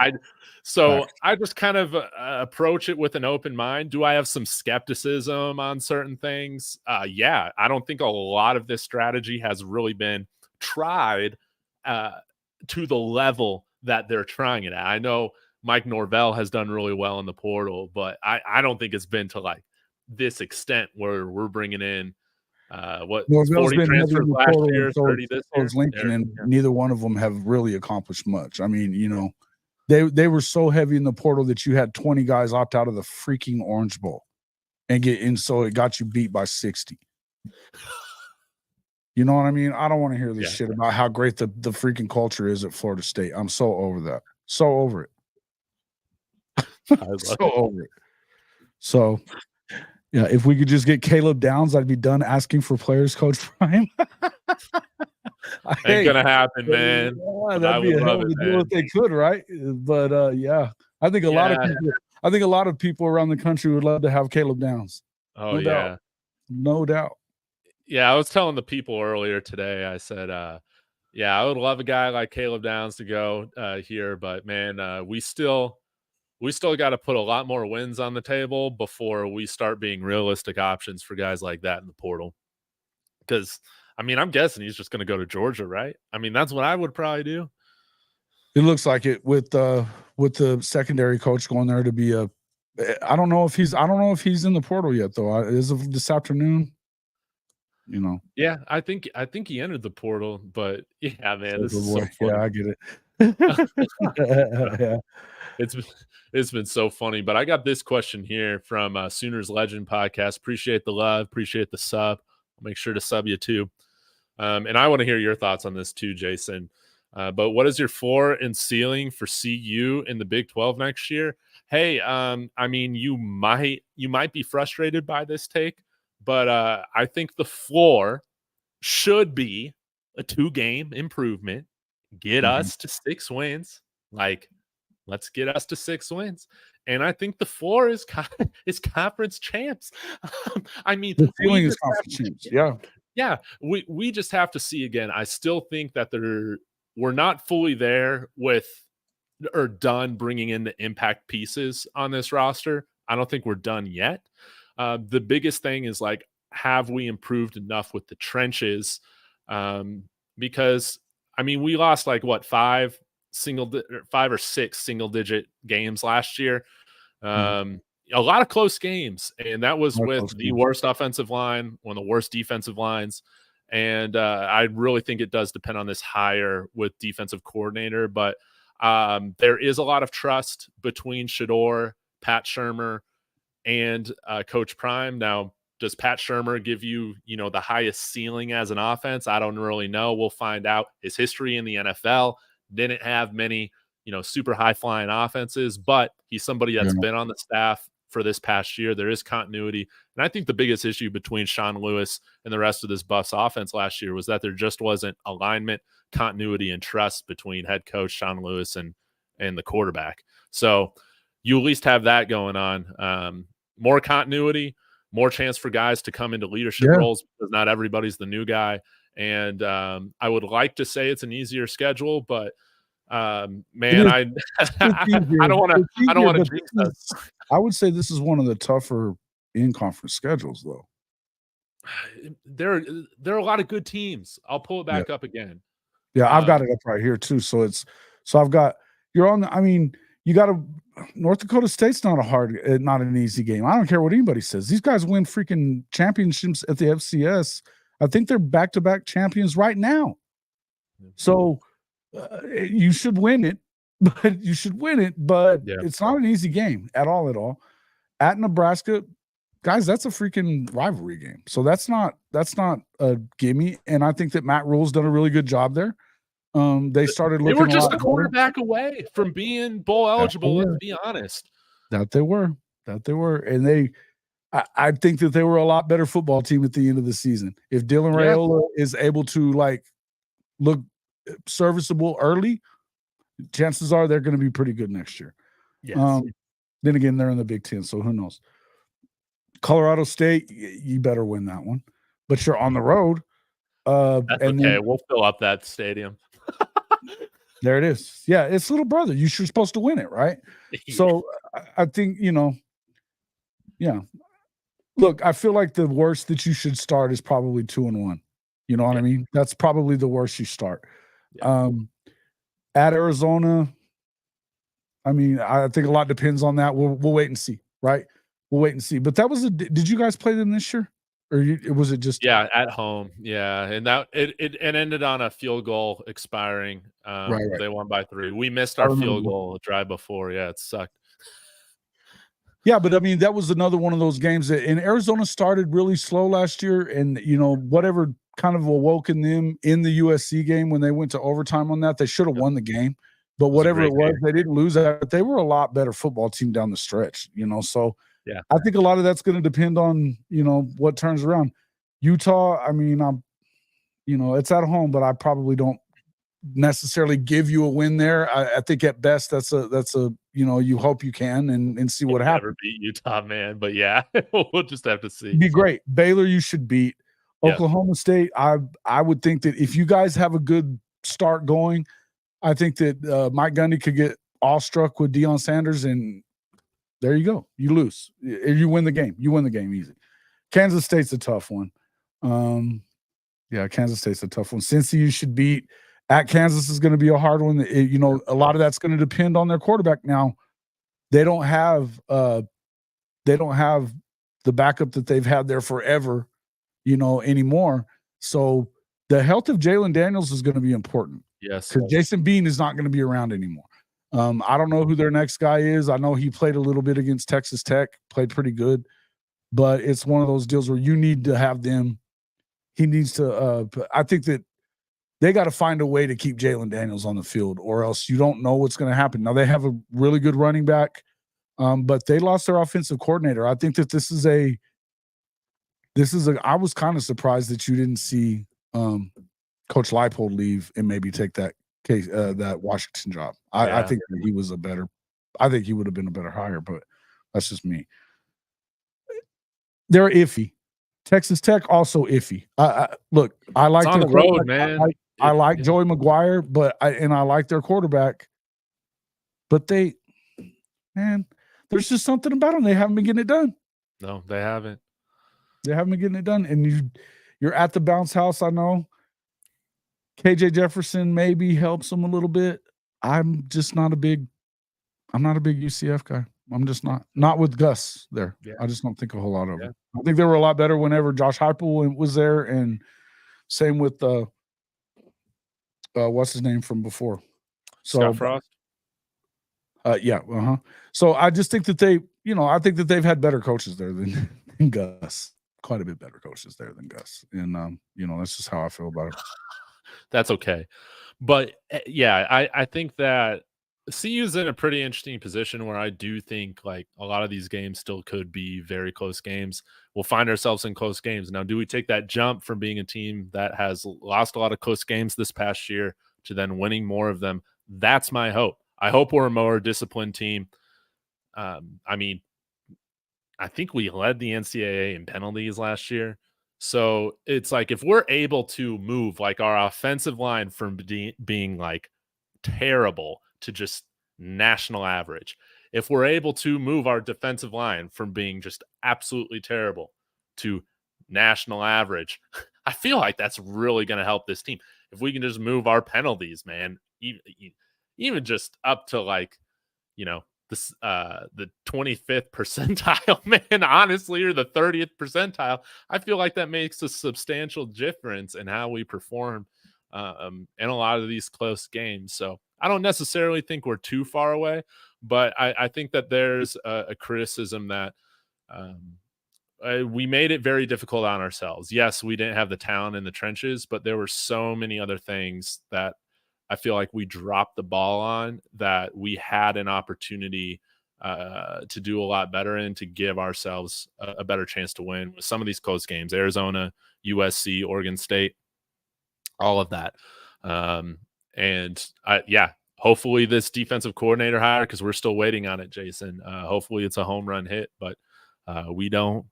I just kind of approach it with an open mind. Do I have some skepticism on certain things? Yeah, I don't think a lot of this strategy has really been tried to the level that they're trying it at. I know Mike Norvell has done really well in the portal, but I don't think it's been to this extent where we're bringing in What Norvell's 40 been heavy in transfers the last portal, and year, 30 this so year. is Lincoln, and Yeah. neither one of them have really accomplished much. I mean, they were so heavy in the portal that you had 20 guys opt out of the freaking Orange Bowl and so it got you beat by 60. You know what I mean? I don't want to hear this shit about how great the freaking culture is at Florida State. I'm so over that. So over it. Over it. So, yeah, if we could just get Caleb Downs, I'd be done asking for players, Coach Prime. Ain't gonna happen, man. Yeah, that'd be a hell of a deal if they could, right? But yeah, I think a lot of people around the country would love to have Caleb Downs. Oh, yeah. No doubt. Yeah, I was telling the people earlier today, I said, yeah, I would love a guy like Caleb Downs to go here, but man, we still got to put a lot more wins on the table before we start being realistic options for guys like that in the portal. Because, I mean, I'm guessing he's just going to go to Georgia, right? I mean, that's what I would probably do. It looks like it with the secondary coach going there to be I don't know if he's in the portal yet though. As of this afternoon, Yeah, I think he entered the portal, but yeah, man, this is so funny. Yeah, I get it. Yeah. It's been so funny, but I got this question here from Sooners Legend Podcast. Appreciate the love, appreciate the sub. I'll make sure to sub you too. And I want to hear your thoughts on this too, Jason. But what is your floor and ceiling for CU in the Big 12 next year? Hey, I mean, you might be frustrated by this take, but I think the floor should be a 2-game improvement. Get us to 6 wins. Like, let's get us to 6 wins. And I think the floor is conference champs. I mean, the feeling is conference champs. Yeah. Yeah. We just have to see again. I still think that we're not fully there with or done bringing in the impact pieces on this roster. I don't think we're done yet. The biggest thing is like, have we improved enough with the trenches? Because I mean, we lost like what 5 or 6 single-digit games last year. A lot of close games, and that was with the worst offensive line, one of the worst defensive lines. And I really think it does depend on this hire with defensive coordinator. But there is a lot of trust between Shador, Pat Shurmur, and Coach Prime. Now, does Pat Shurmur give you, the highest ceiling as an offense? I don't really know. We'll find out. His history in the NFL didn't have many, super high-flying offenses, but he's somebody that's been on the staff for this past year. There is continuity. And I think the biggest issue between Sean Lewis and the rest of this Buffs offense last year was that there just wasn't alignment, continuity, and trust between head coach Sean Lewis and the quarterback. So you at least have that going on. More continuity, more chance for guys to come into leadership roles because not everybody's the new guy. And I would like to say it's an easier schedule, but man, I don't want to jinx us. I would say this is one of the tougher in-conference schedules, though. There are a lot of good teams. I'll pull it back up again. Yeah, I've got it up right here too. So I've got you got North Dakota State's not an easy game. I don't care what anybody says. These guys win freaking championships at the FCS. I think they're back-to-back champions right now. So you should win it, but it's not an easy game at all. At Nebraska, guys, that's a freaking rivalry game. So that's not a gimme. And I think that Matt Rule's done a really good job there. They started looking. They were just a quarterback away from being bowl eligible. Let's be honest. That they were, and I think that they were a lot better football team at the end of the season. If Dylan Raiola is able to look serviceable early, chances are they're going to be pretty good next year. Yes. Then again, they're in the Big Ten, so who knows? Colorado State, you better win that one, but you're on the road. That's okay. We'll fill up that stadium. There it is. Yeah, it's little brother. You're supposed to win it, right? So I think, Look, I feel like the worst that you should start is probably 2-1. You know what I mean? That's probably the worst you start. At Arizona, I mean, I think a lot depends on that. We'll wait and see, right? We'll wait and see. But that was did you guys play them this year? or was it just? Yeah, at home. Yeah, and that it ended on a field goal expiring. Right, right. They won by 3. We missed I our field remember. goal drive before. Yeah, it sucked. Yeah, but I mean, that was another one of those games that, and Arizona started really slow last year, and whatever kind of awoken them in the USC game when they went to overtime on that, they should have Yep. won the game. But It was a whatever great it was, game. they didn't lose that. They were a lot better football team down the stretch, So Yeah. I think a lot of that's going to depend on what turns around. Utah, I mean, it's at home, but I probably don't necessarily give you a win there. I think at best that's a you hope you can and see We'll what never happens. beat Utah, man, but yeah, we'll just have to see. Be great. Baylor, you should beat. Yeah. Oklahoma State, I would think that if you guys have a good start going, I think that Mike Gundy could get awestruck with Deion Sanders, and there you go. You lose. You win the game. You win the game easy. Kansas State's a tough one. Yeah, Kansas State's a tough one. Cincy, you should beat. At Kansas is going to be a hard one. A lot of that's going to depend on their quarterback. Now, they don't have the backup that they've had there forever, anymore. So the health of Jalen Daniels is going to be important. Yes. Because Jason Bean is not going to be around anymore. I don't know who their next guy is. I know he played a little bit against Texas Tech, played pretty good, but it's one of those deals where you need to have them. He needs to. I think that they got to find a way to keep Jalen Daniels on the field, or else you don't know what's going to happen. Now they have a really good running back, but they lost their offensive coordinator. I think that this is a. I was kind of surprised that you didn't see Coach Leipold leave and maybe take that that Washington job. I think that he was I think he would have been a better hire, but that's just me. They're iffy. Texas Tech also iffy. Look, I like on the road, man. I like Joey McGuire, but I like their quarterback. But there's just something about them. They haven't been getting it done. No, they haven't. They haven't been getting it done. And you're at the bounce house, I know. KJ Jefferson maybe helps them a little bit. I'm not a big UCF guy. I'm just not with Gus there. Yeah. I just don't think a whole lot of it. I think they were a lot better whenever Josh Heupel was there, and same with what's his name from before? Scott Frost. So I just think that I think that they've had better coaches there than Gus. Quite a bit better coaches there than Gus, and that's just how I feel about it. That's okay, but I think that CU's in a pretty interesting position where I do think like a lot of these games still could be very close games. We'll find ourselves in close games. Now, do we take that jump from being a team that has lost a lot of close games this past year to then winning more of them? That's my hope. I hope we're a more disciplined team. I mean, I think we led the NCAA in penalties last year. So it's like if we're able to move like our offensive line from being like terrible to just national average, if we're able to move our defensive line from being just absolutely terrible to national average, I feel like that's really going to help this team. If we can just move our penalties, man, even just up to like, the 25th percentile, man, honestly, or the 30th percentile, I feel like that makes a substantial difference in how we perform in a lot of these close games. So I don't necessarily think we're too far away, but I think that there's a criticism that we made it very difficult on ourselves. Yes, we didn't have the talent in the trenches, but there were so many other things that I feel like we dropped the ball on that we had an opportunity to do a lot better and to give ourselves a better chance to win with some of these close games. Arizona, USC, Oregon State, all of that. Hopefully this defensive coordinator hire, because we're still waiting on it, Jason. Hopefully it's a home run hit, but we don't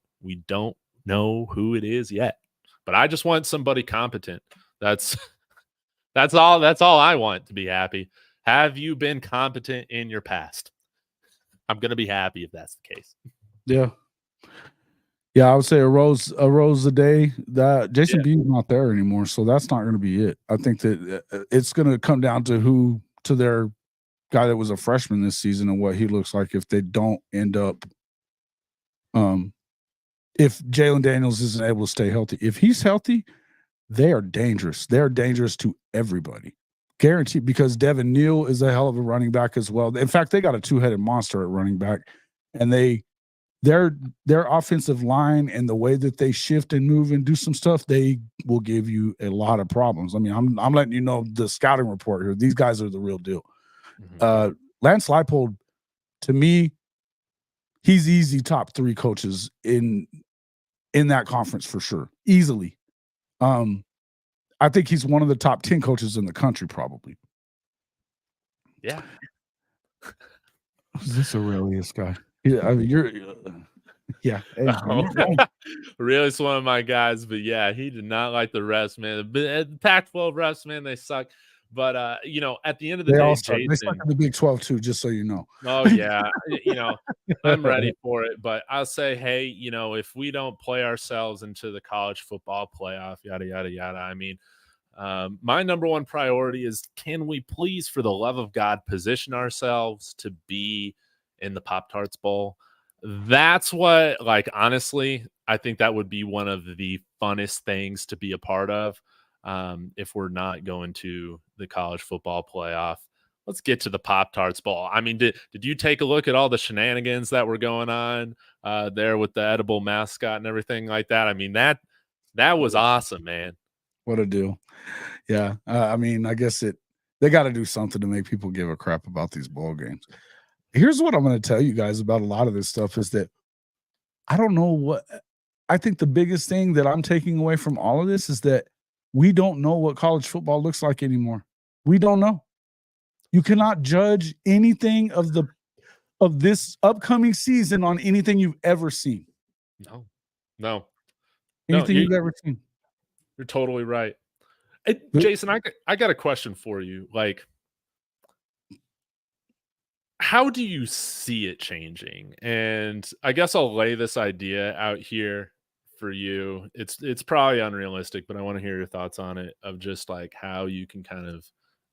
know who it is yet. But I just want somebody competent. That's all I want to be happy. Have you been competent in your past? I'm going to be happy if that's the case. Yeah. Yeah, I would say a rose a day. That Jason Bean's not there anymore, so that's not going to be it. I think that it's going to come down to their guy that was a freshman this season and what he looks like if they don't end up if Jalen Daniels isn't able to stay healthy. If he's healthy, they are dangerous. They're dangerous to everybody. Guaranteed, because Devin Neal is a hell of a running back as well. In fact, they got a two-headed monster at running back, and their offensive line and the way that they shift and move and do some stuff, they will give you a lot of problems. I mean, I'm letting you know the scouting report here. These guys are the real deal. Lance Leipold, to me, he's easy top 3 coaches in that conference for sure, easily. I think he's one of the top 10 coaches in the country, probably. Yeah. Is this Aurelius guy? Yeah, I mean, you're. Yeah, hey, Aurelius, one of my guys, but yeah, he did not like the refs, man. The Pac-12 refs, man, they suck. But at the end of the day, Jason, they suck in the Big 12 too, just so you know. Oh yeah, I'm ready for it. But I'll say, hey, if we don't play ourselves into the college football playoff, yada yada yada. I mean, my number one priority is, can we please, for the love of God, position ourselves to be in the Pop-Tarts Bowl? That's what, honestly, I think that would be one of the funnest things to be a part of. If we're not going to the college football playoff, let's get to the Pop-Tarts Bowl. I mean, did you take a look at all the shenanigans that were going on there with the edible mascot and everything like that? I mean, that was awesome, man. What a deal. Yeah. I mean, I guess they got to do something to make people give a crap about these bowl games. Here's what I'm going to tell you guys about a lot of this stuff is that I don't know what I think the biggest thing that I'm taking away from all of this is that we don't know what college football looks like anymore. We don't know. You cannot judge anything of this upcoming season on anything you've ever seen. No. Anything you've ever seen. You're totally right. Hey, Jason, I got a question for you. How do you see it changing? And I guess I'll lay this idea out here for you. It's probably unrealistic, but I want to hear your thoughts on it, of just how you can kind of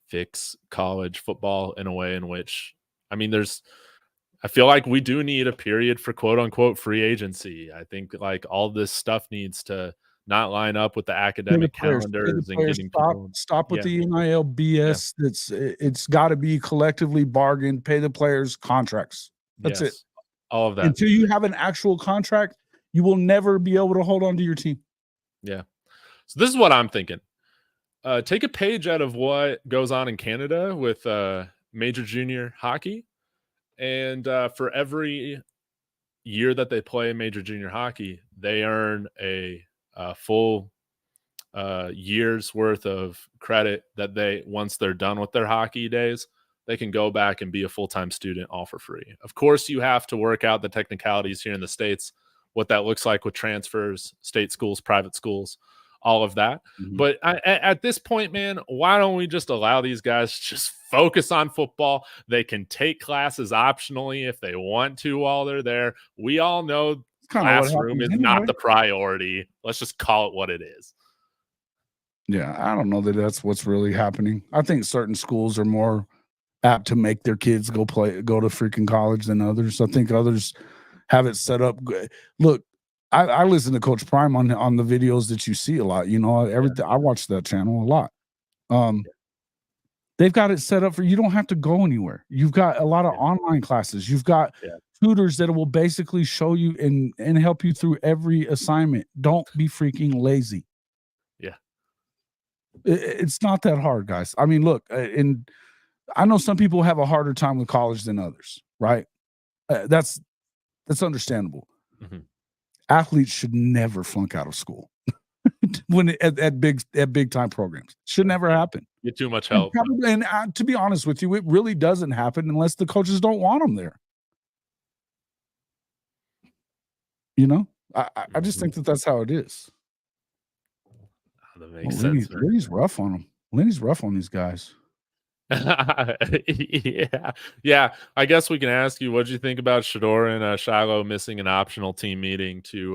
fix college football in a way in which, I mean, I feel like we do need a period for quote unquote free agency. I think all this stuff needs to not line up with the academic calendars and getting stop with the NIL BS. It's got to be collectively bargained. Pay the players contracts. That's it. All of that. Until you have an actual contract, you will never be able to hold on to your team. Yeah. So this is what I'm thinking. Take a page out of what goes on in Canada with major junior hockey, and for every year that they play major junior hockey, they earn a full year's worth of credit that once they're done with their hockey days, they can go back and be a full-time student all for free. Of course, you have to work out the technicalities here in the States, what that looks like with transfers, state schools, private schools, all of that. Mm-hmm. But at this point, man, why don't we just allow these guys to just focus on football? They can take classes optionally if they want to while they're there. We all know classroom is not the priority. Let's just call it what it is. Yeah, I don't know that that's what's really happening. I think certain schools are more apt to make their kids go to freaking college than others. I think others have it set up. Look, I listen to Coach Prime on the videos that you see a lot. Everything. I watch that channel a lot. They've got it set up for you don't have to go anywhere. You've got a lot of online classes. You've got tutors that will basically show you and help you through every assignment. Don't be freaking lazy. Yeah. It's not that hard, guys. I mean, look, and I know some people have a harder time with college than others, right? That's understandable. Mm-hmm. Athletes should never flunk out of school when at big time programs. Should never happen. Get too much help. And to be honest with you, it really doesn't happen unless the coaches don't want them there. I just think that's how it is. That makes sense. Lenny's rough on them. Lenny's rough on these guys. Yeah. I guess we can ask you, what did you think about Shador and Shiloh missing an optional team meeting to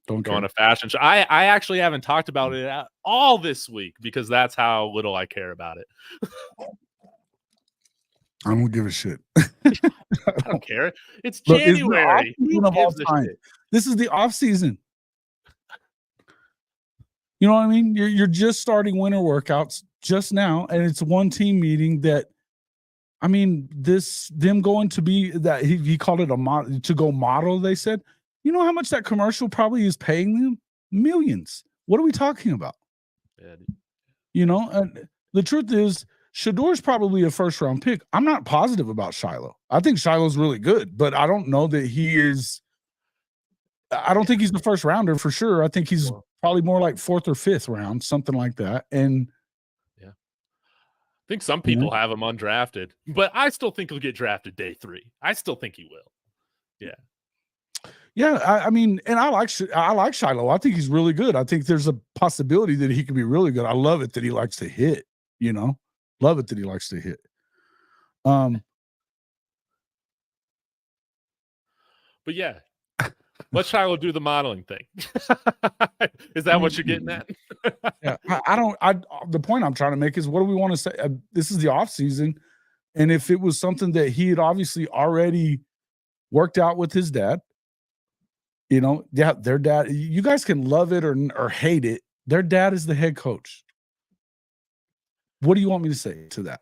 go on a fashion show? I actually haven't talked about it at all this week because that's how little I care about it. I don't give a shit. I don't care. It's January. Of all time. This is the off season. You know what I mean? You're just starting winter workouts just now, and it's one team meeting that, I mean, them going to be that he called it a model to go model. They said, you know how much that commercial probably is paying them? Millions. What are we talking about? Yeah. You know, and the truth is, Shador's probably a first round pick. I'm not positive about Shiloh. I think Shiloh's really good, but I don't know that he is. I don't think he's the first rounder for sure. I think he's probably more like 4th or 5th round, something like that. And yeah, I think some people have him undrafted, but I still think he'll get drafted day 3. I still think he will. Yeah. Yeah, I mean, and I like Shiloh. I think he's really good. I think there's a possibility that he could be really good. I love it that he likes to hit, you know. Love it that he likes to hit. But yeah, let Shiloh do the modeling thing. Is that what you're getting at? Yeah, the point I'm trying to make is, what do we want to say? This is the off season, and if it was something that he had obviously already worked out with his dad, you know, yeah, their dad, you guys can love it or hate it. Their dad is the head coach. What do you want me to say to that?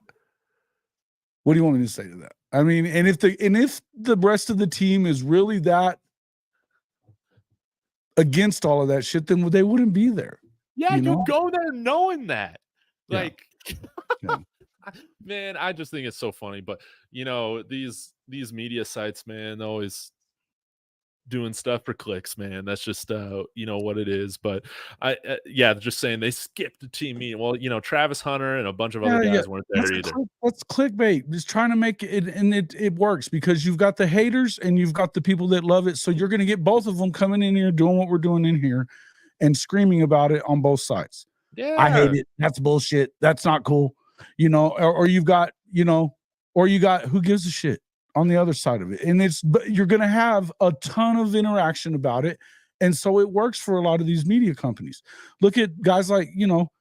What do you want me to say to that? I mean, and if the rest of the team is really that against all of that shit, then they wouldn't be there. Yeah, you go there knowing that. Like, yeah. Man, I just think it's so funny. But you know, these media sites, man, always doing stuff for clicks, man. That's just you know what it is. But yeah, just saying they skipped the team meeting. Well, you know, Travis Hunter and a bunch of other guys weren't there either. That's clickbait. Just trying to make it, and it works because you've got the haters and you've got the people that love it. So you're going to get both of them coming in here doing what we're doing in here and screaming about it on both sides. Yeah, I hate it. That's bullshit. That's not cool. You know, or you've got, you know, or you got who gives a shit on the other side of it. And you're going to have a ton of interaction about it. And so it works for a lot of these media companies. Look at guys like, you know,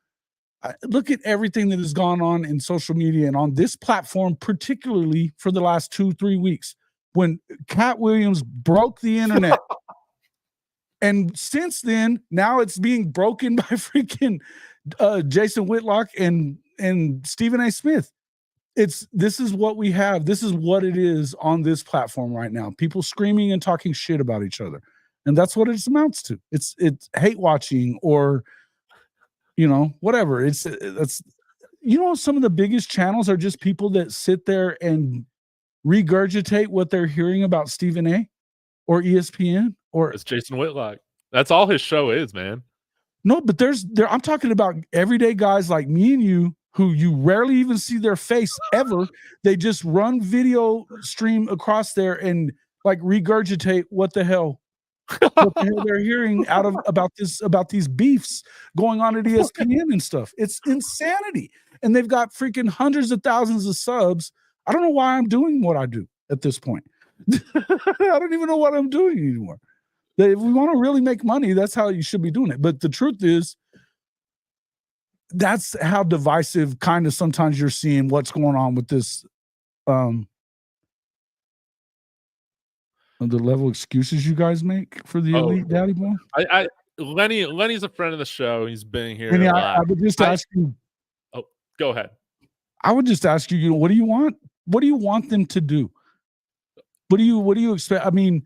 look at everything that has gone on in social media and on this platform, particularly for the last 2-3 weeks, when Cat Williams broke the internet. And since then, now it's being broken by freaking Jason Whitlock and Stephen A. Smith. This is what we have. This is what it is on this platform right now. People screaming and talking shit about each other. And that's what it amounts to. It's hate watching, or, you know, whatever. That's, you know, some of the biggest channels are just people that sit there and regurgitate what they're hearing about Stephen A. or ESPN, or it's Jason Whitlock. That's all his show is, man. No, but I'm talking about everyday guys like me and you, who you rarely even see their face ever. They just run video stream across there and like regurgitate what the hell they're hearing about these beefs going on at ESPN and stuff. It's insanity. And they've got freaking hundreds of thousands of subs. I don't know why I'm doing what I do at this point. I don't even know what I'm doing anymore. If we want to really make money, that's how you should be doing it. But the truth is, that's how divisive kind of sometimes you're seeing what's going on with this, the level of excuses you guys make for the elite daddy boy. Lenny's a friend of the show. He's been here. And I would just ask you. Oh, go ahead. I would just ask you, what do you want? What do you want them to do? What do you expect? I mean,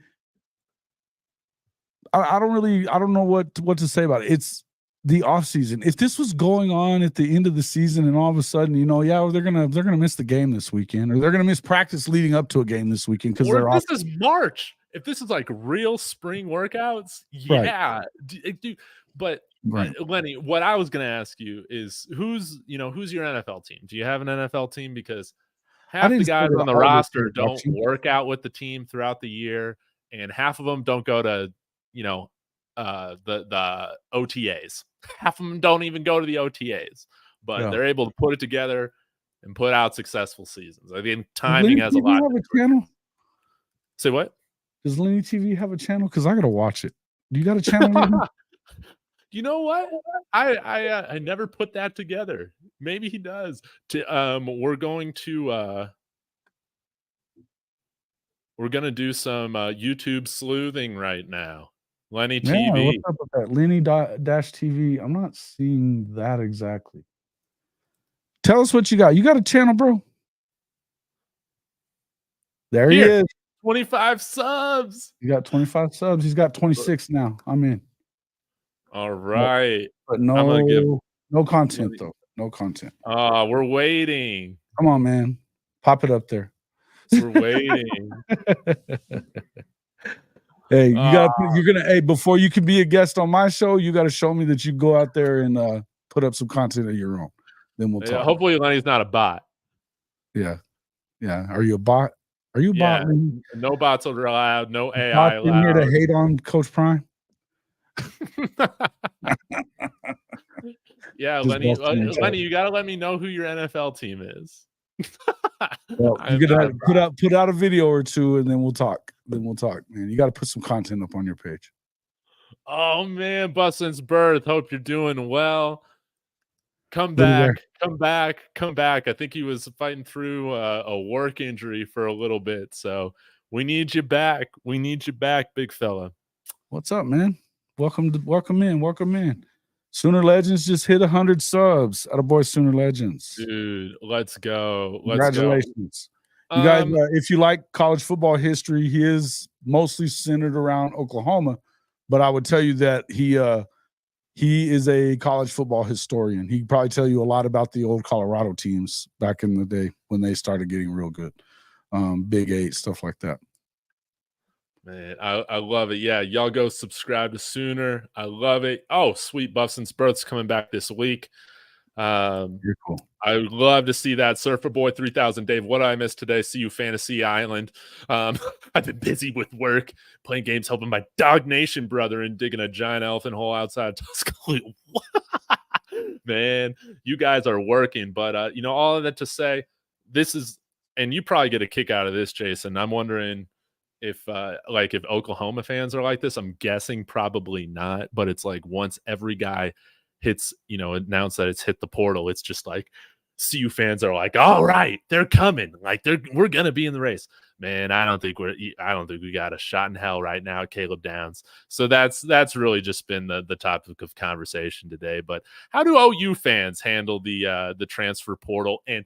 I don't know what to say about it. It's the off season. If this was going on at the end of the season and all of a sudden, you know, they're gonna miss the game this weekend, or they're gonna miss practice leading up to a game this weekend because they're off. This is March. If this is like real spring workouts, yeah, dude. But Lenny, what I was gonna ask you is who's your NFL team? Do you have an NFL team? Because half the guys on the roster don't work out with the team throughout the year, and half of them don't go to, you know, the OTAs. Half of them don't even go to the OTAs, but they're able to put it together and put out successful seasons. I think timing has a lot. Have a channel? Say what? Does Lenny TV have a channel? Because I gotta watch it. Do you got a channel? You know what? I never put that together. Maybe he does. We're going to do some YouTube sleuthing right now. Lenny Yeah, what's TV. up with that? Lenny TV. I'm not seeing that exactly. Tell us what you got. You got a channel, bro? There he Here, is. 25 subs. You got 25 subs. He's got 26 now. I'm in. All right. But I'm gonna give no content though. No content. we're waiting. Come on, man. Pop it up there. We're waiting. Hey, you're gonna hey, before you can be a guest on my show, you gotta show me that you go out there and put up some content of your own. Then we'll talk. Hopefully Lenny's not a bot. Yeah. Yeah. Are you a bot? Are you a bot, Lenny? No bots are allowed, no AI Bots in here to allowed. hate on Coach Prime? Yeah, Lenny, you gotta let me know who your NFL team is. Well, you gotta put out a video or two, and then we'll talk. Man. You gotta put some content up on your page. Oh man, Bustin's birth. Hope you're doing well. Come back. I think he was fighting through a work injury for a little bit, so we need you back. Big fella. What's up, man? Welcome in. Sooner Legends just hit 100 subs. Attaboy, Sooner Legends. Dude, let's go. Congratulations. You guys, if you like college football history, he is mostly centered around Oklahoma, but I would tell you that he is a college football historian. He can probably tell you a lot about the old Colorado teams back in the day when they started getting real good. Big 8, stuff like that. Man, I love it. Yeah, y'all go subscribe to Sooner. I love it. Oh, sweet Buffson's birth's coming back this week. You're cool. I would love to see that. Surfer Boy 3000. Dave, what did I miss today? See you, Fantasy Island. I've been busy with work, playing games, helping my Dog Nation brother and digging a giant elephant hole outside Tuscaloosa. Man, you guys are working. But, all of that to say, this is, and you probably get a kick out of this, Jason. I'm wondering if Oklahoma fans are like this. I'm guessing probably not. But it's like once every guy hits, announce that it's hit the portal, it's just like CU fans are like, all right, they're coming. Like we're gonna be in the race. Man, I don't think we got a shot in hell right now, Caleb Downs. So that's really just been the topic of conversation today. But how do OU fans handle the transfer portal? And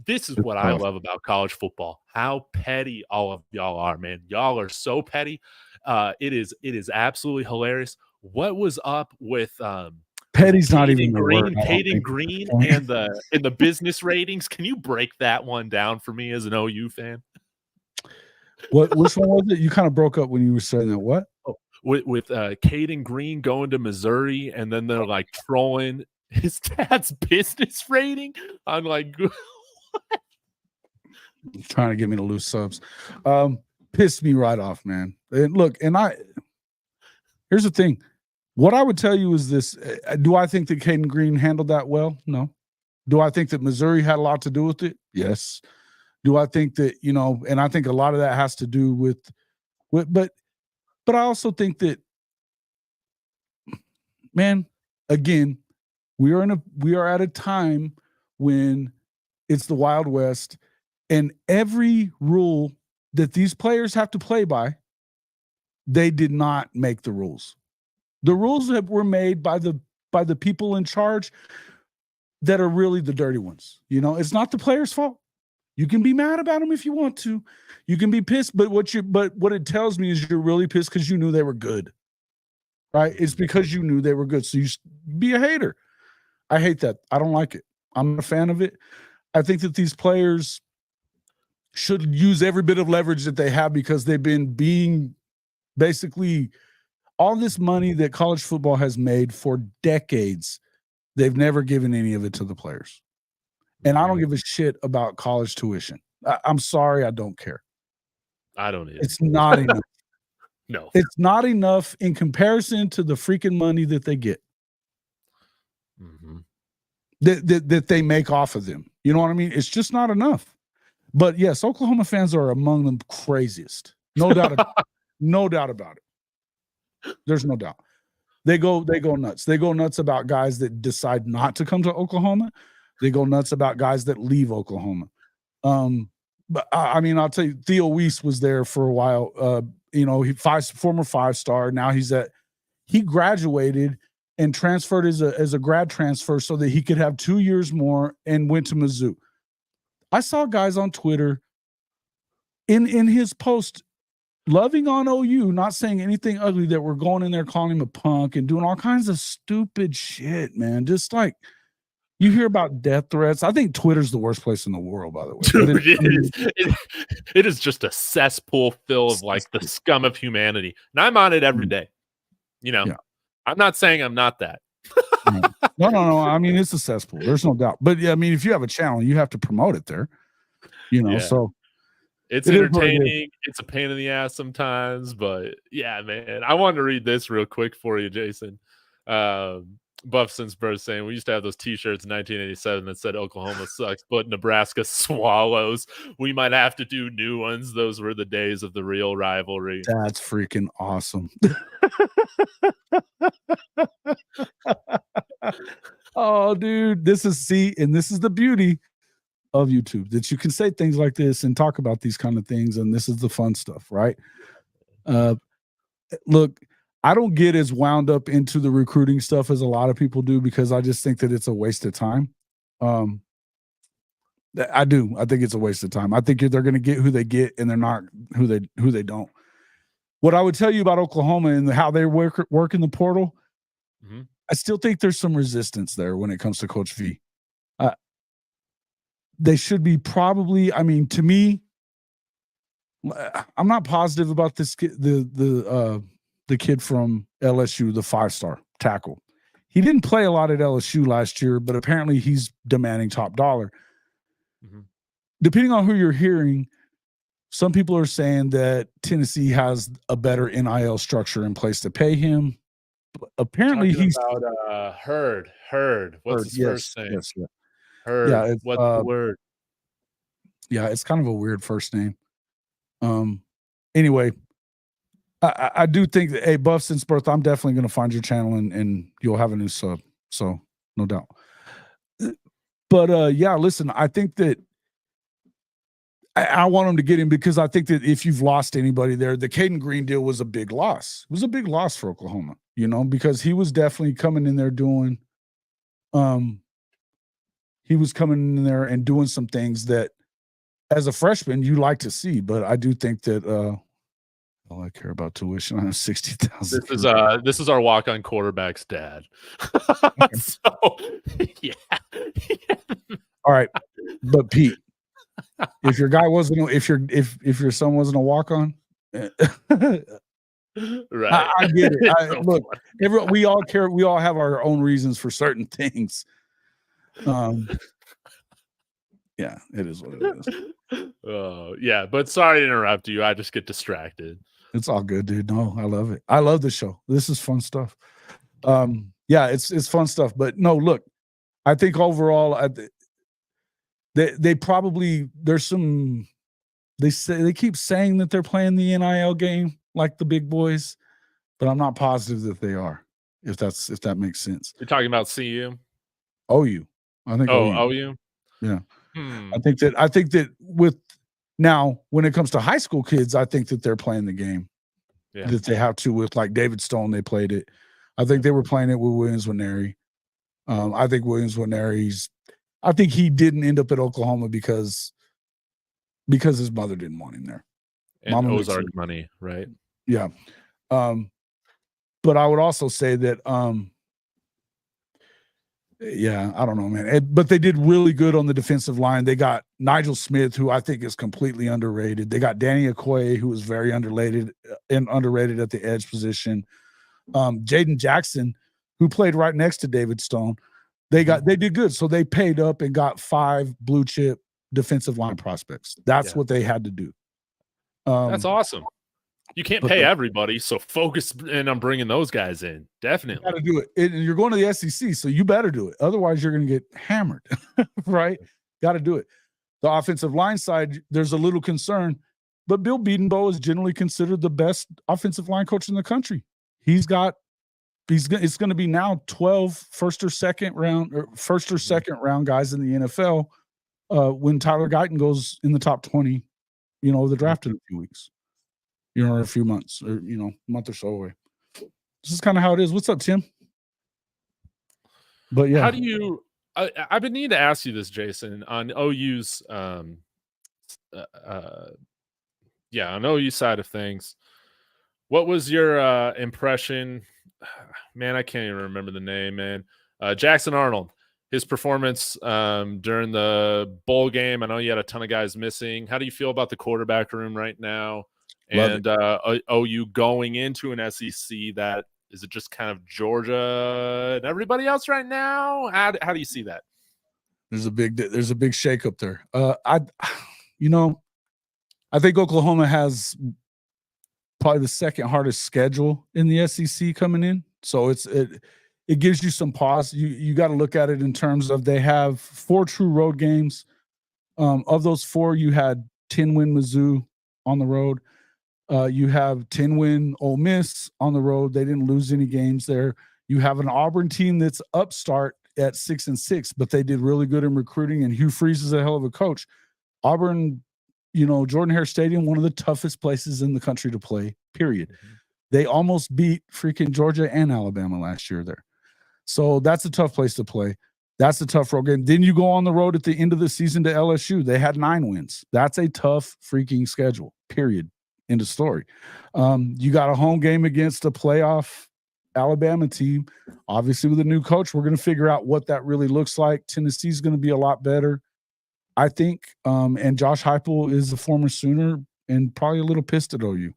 this is what I love about college football. How petty all of y'all are, man. Y'all are so petty. It is absolutely hilarious. What was up with petty's not even the word. Caden Green and the business ratings? Can you break that one down for me as an OU fan? Which one was it? You kind of broke up when you were saying that. What? Oh, with Caden Green going to Missouri, and then they're like trolling his dad's business rating. I'm like, trying to get me to lose subs. Pissed me right off, man. And look, here's the thing. What I would tell you is this. Do I think that Caden Green handled that well? No. Do I think that Missouri had a lot to do with it? Yes. Do I think that, and I think a lot of that has to do with but I also think that, man, again, we are at a time when it's the Wild West, and every rule that these players have to play by, they did not make the rules. The rules that were made by the people in charge that are really the dirty ones. It's not the player's fault. You can be mad about them if you want to. You can be pissed, but what it tells me is you're really pissed because you knew they were good. Right? It's because you knew they were good. So you be a hater. I hate that. I don't like it. I'm not a fan of it. I think that these players should use every bit of leverage that they have because they've been being basically all this money that college football has made for decades. They've never given any of it to the players. And I don't give a shit about college tuition. I'm sorry. I don't care. I don't either. It's not enough. No. It's not enough in comparison to the freaking money that they get. Mm-hmm. That they make off of them. You know what I mean? It's just not enough. But yes, Oklahoma fans are among the craziest. No doubt about it. There's no doubt. They go nuts. They go nuts about guys that decide not to come to Oklahoma. They go nuts about guys that leave Oklahoma. But I mean, I'll tell you, Theo Weiss was there for a while former 5-star. Now he graduated and transferred as a grad transfer so that he could have 2 years more and went to Mizzou. I saw guys on Twitter in his post loving on OU, not saying anything ugly, that were going in there calling him a punk and doing all kinds of stupid shit, man. Just like you hear about death threats. I think Twitter's the worst place in the world, by the way. Dude, it is just a cesspool full of like the scum of humanity. And I'm on it every day. Yeah. I'm not saying I'm not that. No. I mean, it's a cesspool. There's no doubt. But yeah, I mean, if you have a channel, you have to promote it there. So it's entertaining. It's a pain in the ass sometimes, but yeah, man. I wanted to read this real quick for you, Jason. Buffson's birth saying we used to have those T-shirts in 1987 that said Oklahoma sucks, but Nebraska swallows. We might have to do new ones. Those were the days of the real rivalry. That's freaking awesome. Oh, dude, this is the beauty of YouTube, that you can say things like this and talk about these kind of things, and this is the fun stuff, right? Look, I don't get as wound up into the recruiting stuff as a lot of people do, because I just think that it's a waste of time. I do. I think it's a waste of time. I think they're going to get who they get, and they're not who they don't. What I would tell you about Oklahoma and how they work in the portal, I still think there's some resistance there when it comes to Coach V. They should be probably, I mean, to me, I'm not positive about this kid, the kid from LSU, the 5-star tackle. He didn't play a lot at LSU last year, but apparently he's demanding top dollar. Depending on who you're hearing, some people are saying that Tennessee has a better NIL structure in place to pay him. Apparently he's about Hurd. What's his first name? Yes. Hurd. Yeah, what's the word? Yeah, it's kind of a weird first name. Anyway, I do think that, hey, Buff, since birth, I'm definitely going to find your channel and you'll have a new sub. So no doubt. But yeah, listen, I think that I want him to get him, because I think that if you've lost anybody there, the Caden Green deal was a big loss. It was a big loss for Oklahoma, because he was definitely coming in there doing, he was coming in there and doing some things that as a freshman you like to see. But I do think that all I care about tuition. I have 60,000. This is our walk-on quarterback's dad. So yeah. All right. But Pete, if your guy wasn't, if your son wasn't a walk-on, right? I get it. Look, we all care. We all have our own reasons for certain things. Yeah, it is what it is. Oh yeah, but sorry to interrupt you. I just get distracted. It's all good, dude. No, I love it. I love the show. This is fun stuff. Yeah, it's fun stuff. But no, look, I think overall, they probably, there's some, they keep saying that they're playing the NIL game like the big boys, but I'm not positive that they are. If that makes sense. You're talking about CU? OU. I think. OU. Yeah. I think that with now, when it comes to high school kids, I think that they're playing the game that they have to. With like David Stone, they played it. I think they were playing it with Williams Nwaneri. I think Williams Nwaneri's. I think he didn't end up at Oklahoma because his mother didn't want him there. And Mama Ozark money, right? Yeah. But I would also say that, yeah, I don't know, man. But they did really good on the defensive line. They got Nigel Smith, who I think is completely underrated. They got Danny Okoye, who is very underrated at the edge position. Jaden Jackson, who played right next to David Stone. They did good. So they paid up and got 5 blue chip defensive line prospects. That's what they had to do. That's awesome. You can't pay everybody, so focus in on bringing those guys in. Definitely. You got to do it. And you're going to the SEC, so you better do it. Otherwise, you're going to get hammered, right? Got to do it. The offensive line side, there's a little concern, but Bill Bedenbaugh is generally considered the best offensive line coach in the country. It's going to be now 12 first or second round guys in the NFL when Tyler Guyton goes in the top 20, of the draft in a few weeks. or a few months, or a month or so away. This is kind of how it is. What's up, Tim? But yeah, How do you? I've been needing to ask you this, Jason, on OU's on OU side of things. What was your impression? Man, I can't even remember the name, man. Jackson Arnold, his performance during the bowl game. I know you had a ton of guys missing. How do you feel about the quarterback room right now? And OU going into an SEC that is it just kind of Georgia and everybody else right now? How do you see that? There's a big shakeup there. I think Oklahoma has probably the second hardest schedule in the SEC coming in. So it gives you some pause. You got to look at it in terms of they have 4 true road games. Of those 4, you had 10-win Mizzou on the road. You have 10-win Ole Miss on the road. They didn't lose any games there. You have an Auburn team that's upstart at 6-6, but they did really good in recruiting, and Hugh Freeze is a hell of a coach. Auburn, Jordan-Hare Stadium, one of the toughest places in the country to play, period. Mm-hmm. They almost beat freaking Georgia and Alabama last year there. So that's a tough place to play. That's a tough road game. Then you go on the road at the end of the season to LSU. They had 9 wins. That's a tough freaking schedule, period. End of story. You got a home game against a playoff Alabama team. Obviously, with a new coach, we're going to figure out what that really looks like. Tennessee's going to be a lot better, I think. And Josh Heupel is a former Sooner and probably a little pissed at OU.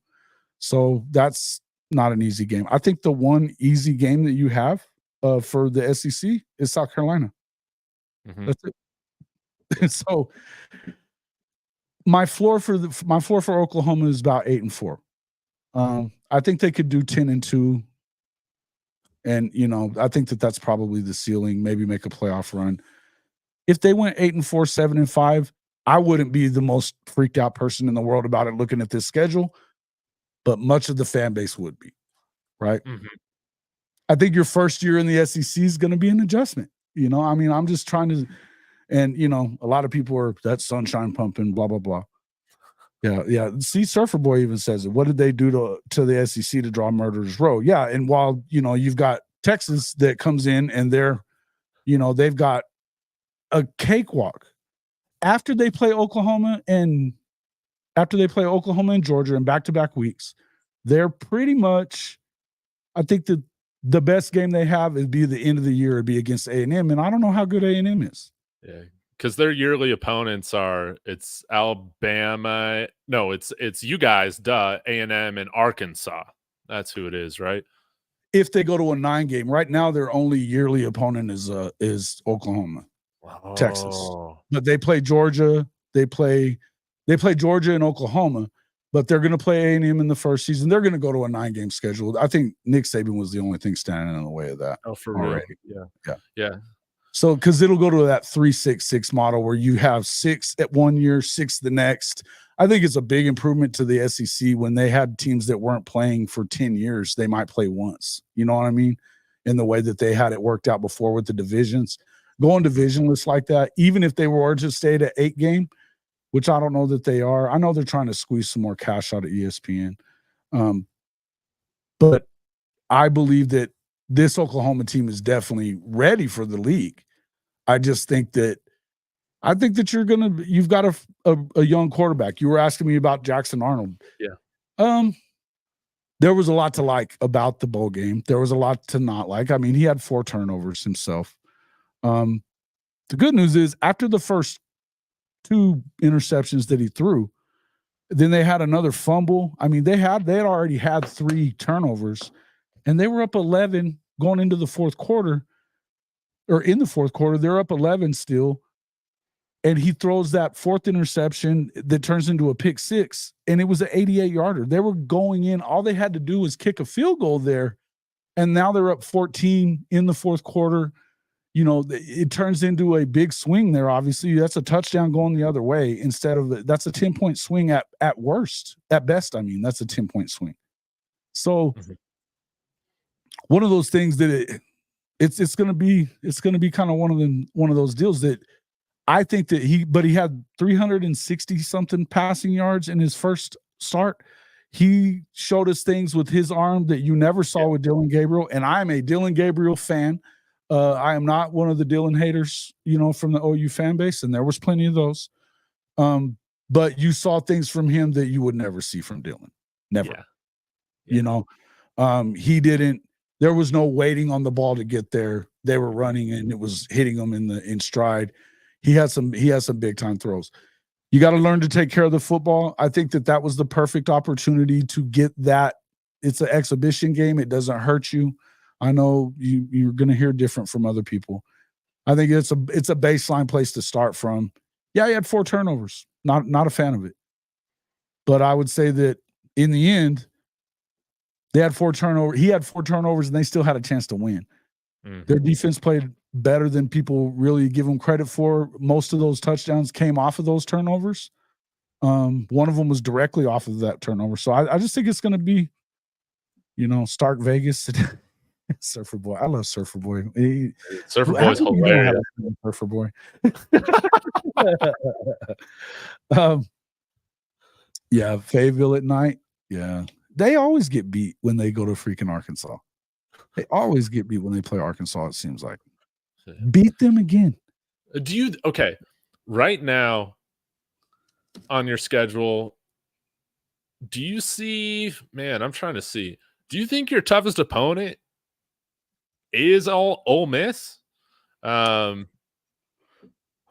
So that's not an easy game. I think the one easy game that you have for the SEC is South Carolina. Mm-hmm. That's it. And so my floor for Oklahoma is about 8-4. I think they could do 10-2. And, I think that's probably the ceiling, maybe make a playoff run. If they went 8-4, 7-5, I wouldn't be the most freaked out person in the world about it looking at this schedule, but much of the fan base would be, right? Mm-hmm. I think your first year in the SEC is going to be an adjustment. I'm just trying to, and, a lot of people are, that sunshine pumping, blah, blah, blah. Yeah. See, Surfer Boy even says it. What did they do to the SEC to draw Murderers Row? Yeah, and while, you've got Texas that comes in and they've got a cakewalk. After they play Oklahoma and Georgia in back-to-back weeks, they're pretty much, I think that the best game they have is be the end of the year, it'd be against A&M, and I don't know how good A&M is. Yeah. Because their yearly opponents it's Alabama. No, it's you guys, A&M and Arkansas. That's who it is, right? If they go to a 9 game, right now their only yearly opponent is Oklahoma, Texas. But they play Georgia. They play Georgia and Oklahoma. But they're going to play A&M in the first season. They're going to go to a 9 game schedule. I think Nick Saban was the only thing standing in the way of that. Oh, for real? Yeah. So, because it'll go to that 3-6-6 model where you have 6 at 1 year, 6 the next. I think it's a big improvement to the SEC when they had teams that weren't playing for 10 years. They might play once. You know what I mean? In the way that they had it worked out before with the divisions. Going divisionless like that, even if they were to stay at 8 game, which I don't know that they are. I know they're trying to squeeze some more cash out of ESPN. But I believe that this Oklahoma team is definitely ready for the league. I just think that you've got a young quarterback. You were asking me about Jackson Arnold. Yeah. There was a lot to like about the bowl game. There was a lot to not like. I mean, he had 4 turnovers himself. The good news is after the first 2 interceptions that he threw, then they had another fumble. I mean, they had already had 3 turnovers, and they were up 11 going into the fourth quarter. Or in the fourth quarter, they're up 11 still, and he throws that 4th interception that turns into a pick 6, and it was an 88-yarder. They were going in. All they had to do was kick a field goal there, and now they're up 14 in the fourth quarter. It turns into a big swing there, obviously. That's a touchdown going the other way instead of that's a 10-point swing at worst. At best, I mean, that's a 10-point swing. So one of those things that it's going to be kind of one of those deals that I think that he had 360 something passing yards in his first start. He showed us things with his arm that you never saw with Dillon Gabriel, and I'm a Dillon Gabriel fan. I am not one of the Dillon haters, from the OU fan base, and there was plenty of those. But you saw things from him that you would never see from Dillon. Never. He didn't. There was no waiting on the ball to get there. They were running, and it was hitting him in stride. He had some big time throws. You got to learn to take care of the football. I think that was the perfect opportunity to get that. It's an exhibition game. It doesn't hurt you. I know you're going to hear different from other people. I think it's a baseline place to start from. Yeah, he had 4 turnovers. Not a fan of it. But I would say that in the end, they had 4 turnovers. He had 4 turnovers, and they still had a chance to win. Mm-hmm. Their defense played better than people really give them credit for. Most of those touchdowns came off of those turnovers. One of them was directly off of that turnover. So I just think it's going to be, Stark Vegas. Surfer Boy. I love Surfer Boy. Surfer Boy's hilarious. Surfer Boy. Fayetteville at night. Yeah. They always get beat when they go to freaking Arkansas. They always get beat when they play Arkansas, it seems like. Beat them again. Right now on your schedule, do you see, man, I'm trying to see, do you think your toughest opponent is Ole Miss? How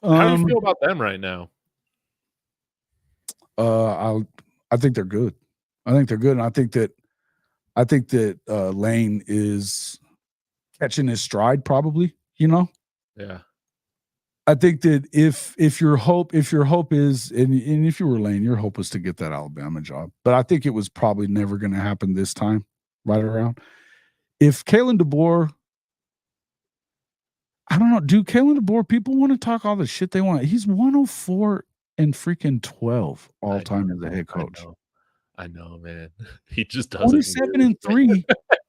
do you feel about them right now? I think they're good. And I think that Lane is catching his stride, probably. Yeah. I think that if your hope is, and if you were Lane, your hope was to get that Alabama job. But I think it was probably never going to happen this time, right around. If Kalen DeBoer, I don't know, Kalen DeBoer, people want to talk all the shit they want. He's 104 and freaking 12 all time as a head coach. I know, man. He just doesn't 27-3.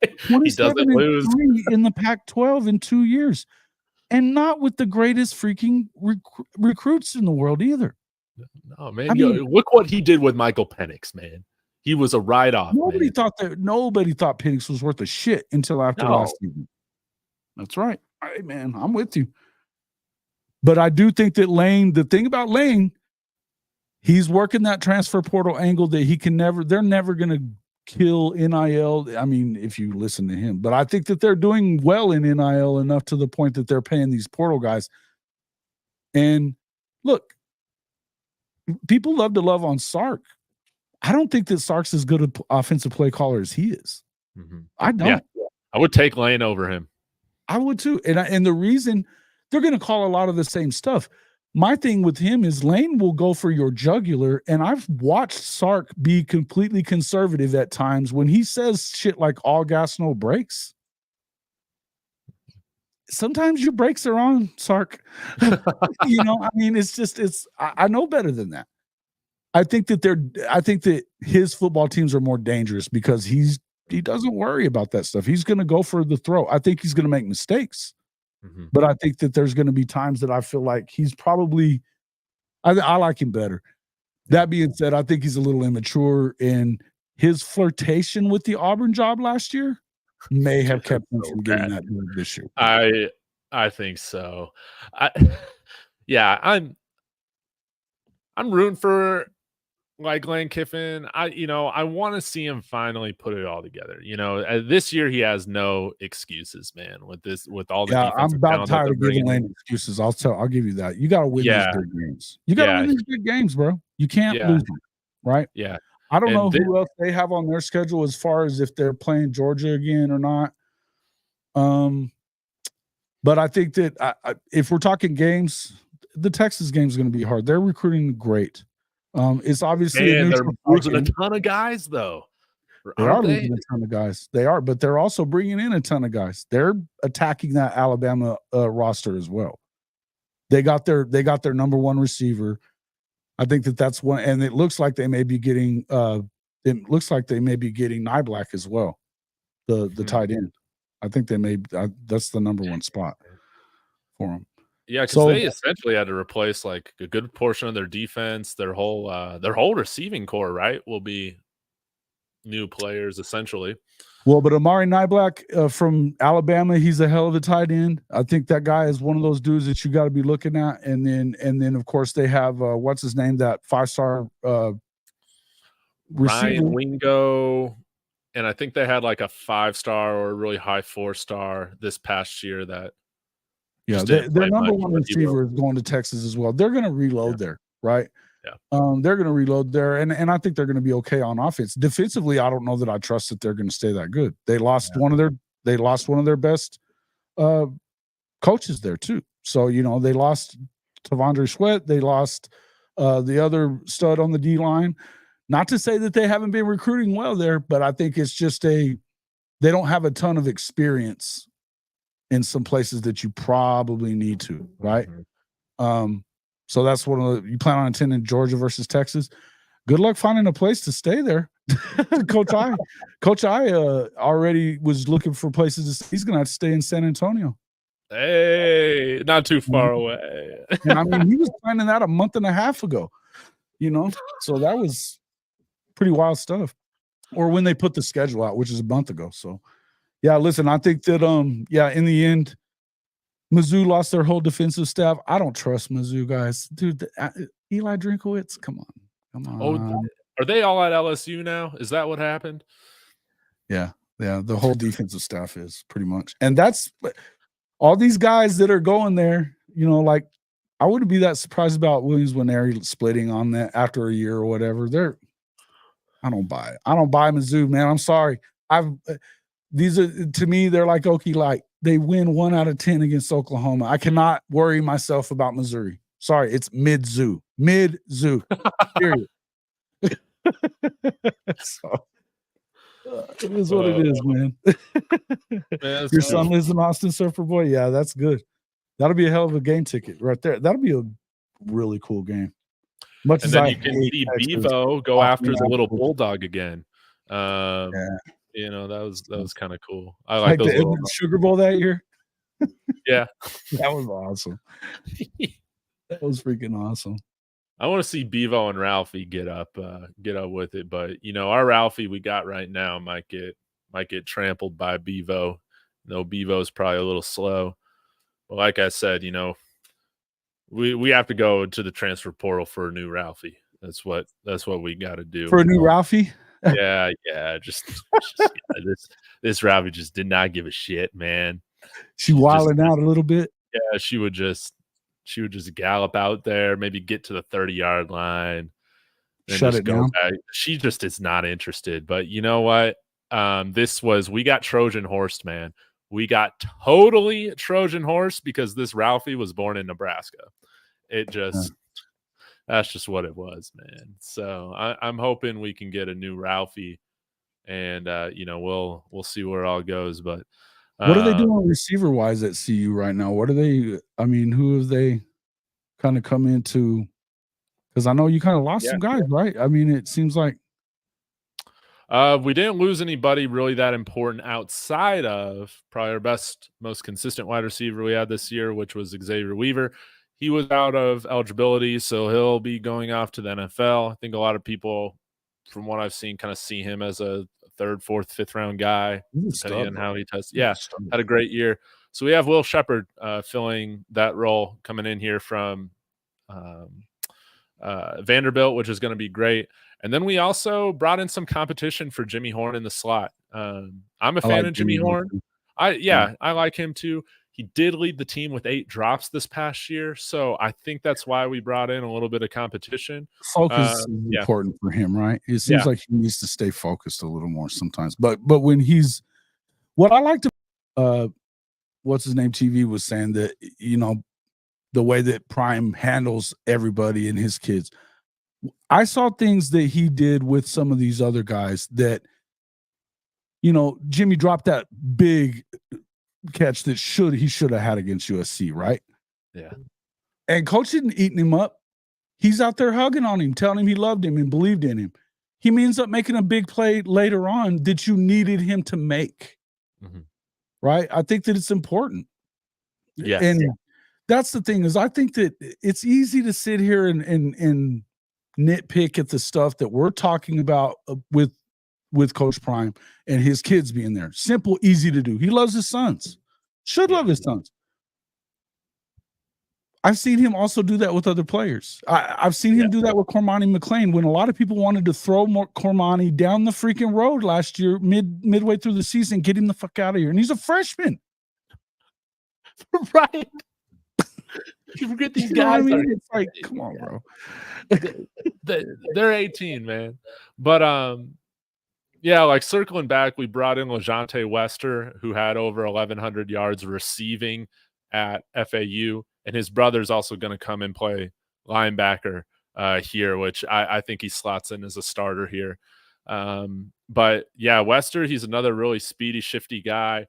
27-3 in the Pac-12 in 2 years. And not with the greatest freaking recruits in the world either. No, man. Look what he did with Michael Penix, man. He was a write-off. Nobody thought Penix was worth a shit until after last season. That's right. Hey, man, I'm with you. But I do think that Lane, the thing about Lane, he's working that transfer portal angle that they're never going to kill NIL. I mean, if you listen to him, but I think that they're doing well in NIL enough to the point that they're paying these portal guys. And look, people love to love on Sark. I don't think that Sark's as good an offensive play caller as he is. Mm-hmm. I don't. Yeah. I would take Lane over him. I would too. And the reason they're going to call a lot of the same stuff. My thing with him is Lane will go for your jugular, and I've watched Sark be completely conservative at times when he says shit like all gas, no brakes. Sometimes your brakes are on, Sark. I know better than that. I think that his football teams are more dangerous because he doesn't worry about that stuff. He's going to go for the throw. I think he's going to make mistakes. Mm-hmm. But I think that there's going to be times that I feel like he's probably I like him better. That being said, I think he's a little immature, and his flirtation with the Auburn job last year may have kept him from getting that this year. I think so. I'm rooting for Lane Kiffin. I want to see him finally put it all together. This year he has no excuses, man. With all the I'm about tired of giving Lane excuses. I'll give you that. You got to win these big games. You got to win these big games, bro. You can't lose them, right? Yeah. I don't know who else they have on their schedule as far as if they're playing Georgia again or not. But I think that if we're talking games, the Texas game is going to be hard. They're recruiting great. It's obviously they're losing a ton of guys, though. They are losing a ton of guys. They are, but they're also bringing in a ton of guys. They're attacking that Alabama roster as well. They got their number one receiver. I think that's one, and it looks like they may be getting. It looks like they may be getting Nyblack as well, the tight end. I think they may. That's the number one spot for them. Yeah, because they essentially had to replace like a good portion of their defense, their whole receiving core, right? Will be new players essentially. Well, but Amari Niblack from Alabama, he's a hell of a tight end. I think that guy is one of those dudes that you got to be looking at. And then of course they have what's his name, that 5-star receiver. Ryan Wingo, and I think they had like a 5-star or a really high 4-star this past year that their number one receiver is going to Texas as well. They're going to reload there, right? Yeah. They're going to reload there, and I think they're going to be okay on offense. Defensively, I don't know that I trust that they're going to stay that good. They lost one of their best coaches there too. So they lost Tavondre Sweat. They lost the other stud on the D line. Not to say that they haven't been recruiting well there, but I think it's just they don't have a ton of experience in some places that you probably need to, right? Mm-hmm. So that's one of you plan on attending Georgia versus Texas. Good luck finding a place to stay there. Coach I already was looking for places to stay. He's going to have to stay in San Antonio. Hey, not too far away. And I mean, he was planning that a month and a half ago, so that was pretty wild stuff. Or when they put the schedule out, which is a month ago. So, yeah, listen, I think that, in the end, Mizzou lost their whole defensive staff. I don't trust Mizzou, guys. Dude, Eli Drinkowitz, come on. Oh, are they all at LSU now? Is that what happened? Yeah, the whole defensive staff is pretty much. And that's all these guys that are going there, like I wouldn't be that surprised about Williams when they're splitting on that after a year or whatever. I don't buy it. I don't buy Mizzou, man. I'm sorry. These are, to me, they're like Okie Light. They win 1 out of 10 against Oklahoma. I cannot worry myself about Missouri. Sorry, it's mid-zoo. Mid-zoo. Period. So, it is what it is, man. Your son lives in Austin, Surfer Boy? Yeah, that's good. That'll be a hell of a game ticket right there. That'll be a really cool game. Much and as then you can see Bevo go after the little bulldog again. That was kind of cool. I like those little Sugar Bowl that year. Yeah, that was awesome. That was freaking awesome. I want to see Bevo and Ralphie get up with it, but our Ralphie we got right now might get trampled by Bevo. Bevo's probably a little slow. But like I said, we have to go to the transfer portal for a new Ralphie. That's what we got to do for a new Ralphie. Yeah. This Ralphie just did not give a shit, man. She wilding out a little bit. Yeah, she would just gallop out there, maybe get to the 30-yard line, and shut it down. Back. She just is not interested. But you know what? We got Trojan horsed, man. We got totally Trojan horse because this Ralphie was born in Nebraska. That's just what it was, man. So I'm hoping we can get a new Ralphie, and we'll see where it all goes. But what are they doing receiver wise at CU right now? What are they? I mean, who have they kind of come into? Because I know you kind of lost some guys, right? I mean, it seems like we didn't lose anybody really that important outside of probably our best, most consistent wide receiver we had this year, which was Xavier Weaver. He was out of eligibility, so he'll be going off to the NFL. I think a lot of people, from what I've seen, kind of see him as a 3rd, 4th, 5th round guy, depending on how he tests. Yeah, had a great year. So we have Will Shepard filling that role coming in here from Vanderbilt, which is going to be great. And then we also brought in some competition for Jimmy Horn in the slot. I'm a fan of Jimmy Horn. I like him too. He did lead the team with 8 drops this past year, so I think that's why we brought in a little bit of competition. Focus is important for him, right? It seems like he needs to stay focused a little more sometimes. But when he's what I liked what's his name TV was saying that the way that Prime handles everybody and his kids. I saw things that he did with some of these other guys that Jimmy dropped that big catch that he should have had against USC, right? Yeah. And coach didn't eat him up. He's out there hugging on him, telling him he loved him and believed in him. He ends up making a big play later on that you needed him to make. Mm-hmm. Right? I think that it's important. Yeah. And that's the thing is I think that it's easy to sit here and nitpick at the stuff that we're talking about with with Coach Prime and his kids being there. Simple, easy to do. He loves his sons. Should love his sons. I've seen him also do that with other players. I've seen him do that with Cormani McClain when a lot of people wanted to throw Cormani down the freaking road last year, midway through the season, get him the fuck out of here. And he's a freshman. Right. You forget these guys. It's like, come on, bro. They're 18, man. But yeah, like circling back, we brought in LeJontay Wester, who had over 1,100 yards receiving at FAU. And his brother's also going to come and play linebacker here, which I think he slots in as a starter here. But yeah, Wester, he's another really speedy, shifty guy.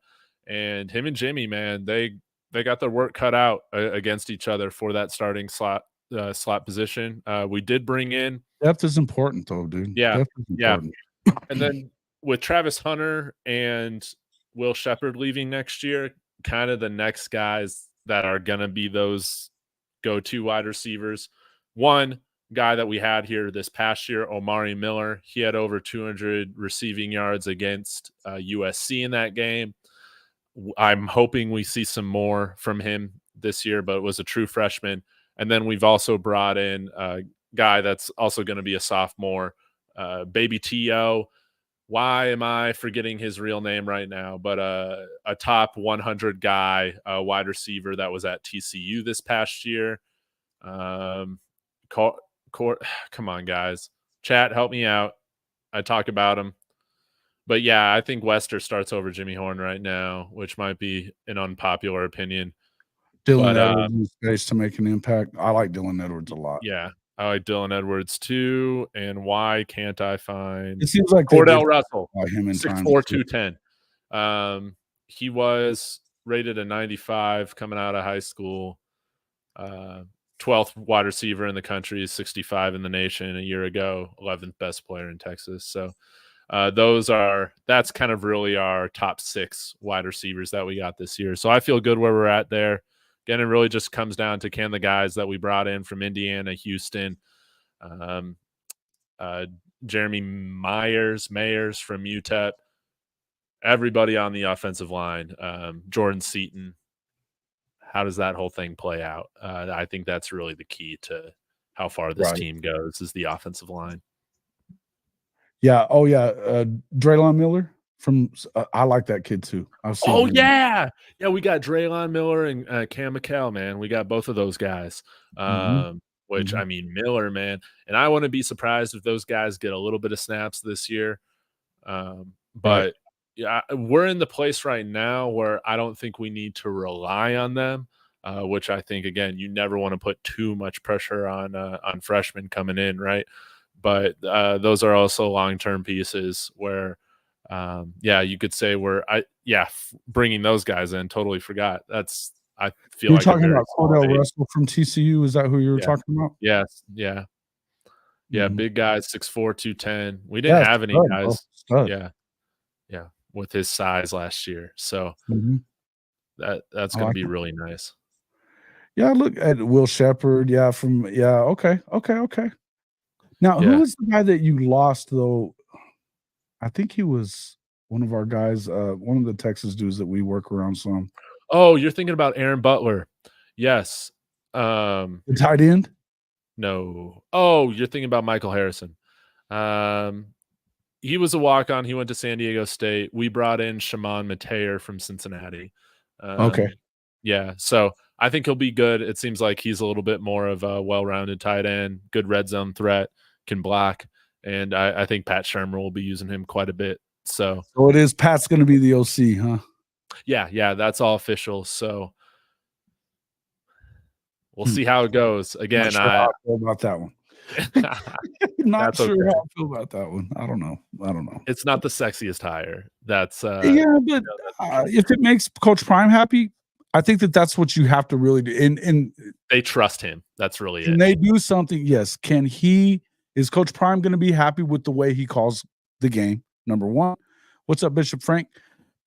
And him and Jimmy, man, they got their work cut out against each other for that starting slot position. We did bring in depth is important, though, dude. Yeah, And then with Travis Hunter and Will Shepherd leaving next year, kind of the next guys that are going to be those go-to wide receivers. One guy that we had here this past year, Omari Miller, he had over 200 receiving yards against USC in that game. I'm hoping we see some more from him this year, but it was a true freshman. And then we've also brought in a guy that's also going to be a sophomore, Baby T.O. Why am I forgetting his real name right now? But a top 100 guy, a wide receiver that was at TCU this past year. Come on, guys. Chat, help me out. I talk about him. But yeah, I think Wester starts over Jimmy Horn right now, which might be an unpopular opinion. Dylan Edwards in space to make an impact. I like Dylan Edwards a lot. Yeah, I like Dylan Edwards too. And why can't I find? It seems like Cordell Russell, by him in 6'4", 210. He was rated a 95 coming out of high school. 12th wide receiver in the country, 65 in the nation a year ago. 11th best player in Texas. So that's kind of really our top 6 wide receivers that we got this year. So I feel good where we're at there. Again, it really just comes down to can the guys that we brought in from Indiana, Houston, Jeremy Mayers from UTEP, everybody on the offensive line, Jordan Seaton. How does that whole thing play out? I think that's really the key to how far this team goes is the offensive line. Yeah. Oh, yeah. Draylon Miller from I like that kid too. Yeah. We got Draylon Miller and Cam McHale, man. We got both of those guys. Which I mean, Miller, man, and I wouldn't be surprised if those guys get a little bit of snaps this year. But yeah, we're in the place right now where I don't think we need to rely on them. Which I think, again, you never want to put too much pressure on freshmen coming in, right? But those are also long-term pieces where, you could say bringing those guys in. Totally forgot. I feel you're talking about Cordell Russell from TCU. Is that who you were talking about? Yes. Yeah. Big guys, 6'4", 210. We didn't have any guys. Yeah, with his size last year. So that's going to be really nice. Yeah, look at Will Shepherd. Yeah, okay. Now, who was the guy that you lost, though? I think he was one of our guys, one of the Texas dudes that we work around some. Oh, you're thinking about Aaron Butler. Yes. The tight end? No. Oh, you're thinking about Michael Harrison. He was a walk-on. He went to San Diego State. We brought in Shimon Mateer from Cincinnati. Okay. Yeah, so I think he'll be good. It seems like he's a little bit more of a well-rounded tight end, good red zone threat, can block, and I think Pat Shermer will be using him quite a bit. So it is Pat's going to be the OC, huh? Yeah, that's all official. So we'll see how it goes. Again, how I feel about that one. Not sure how I feel about that one. I don't know. It's not the sexiest hire. That's but if it makes Coach Prime happy, I think that's what you have to really do. And they trust him. That's really it. Can they do something? Yes. Is Coach Prime going to be happy with the way he calls the game? Number one. What's up, Bishop Frank?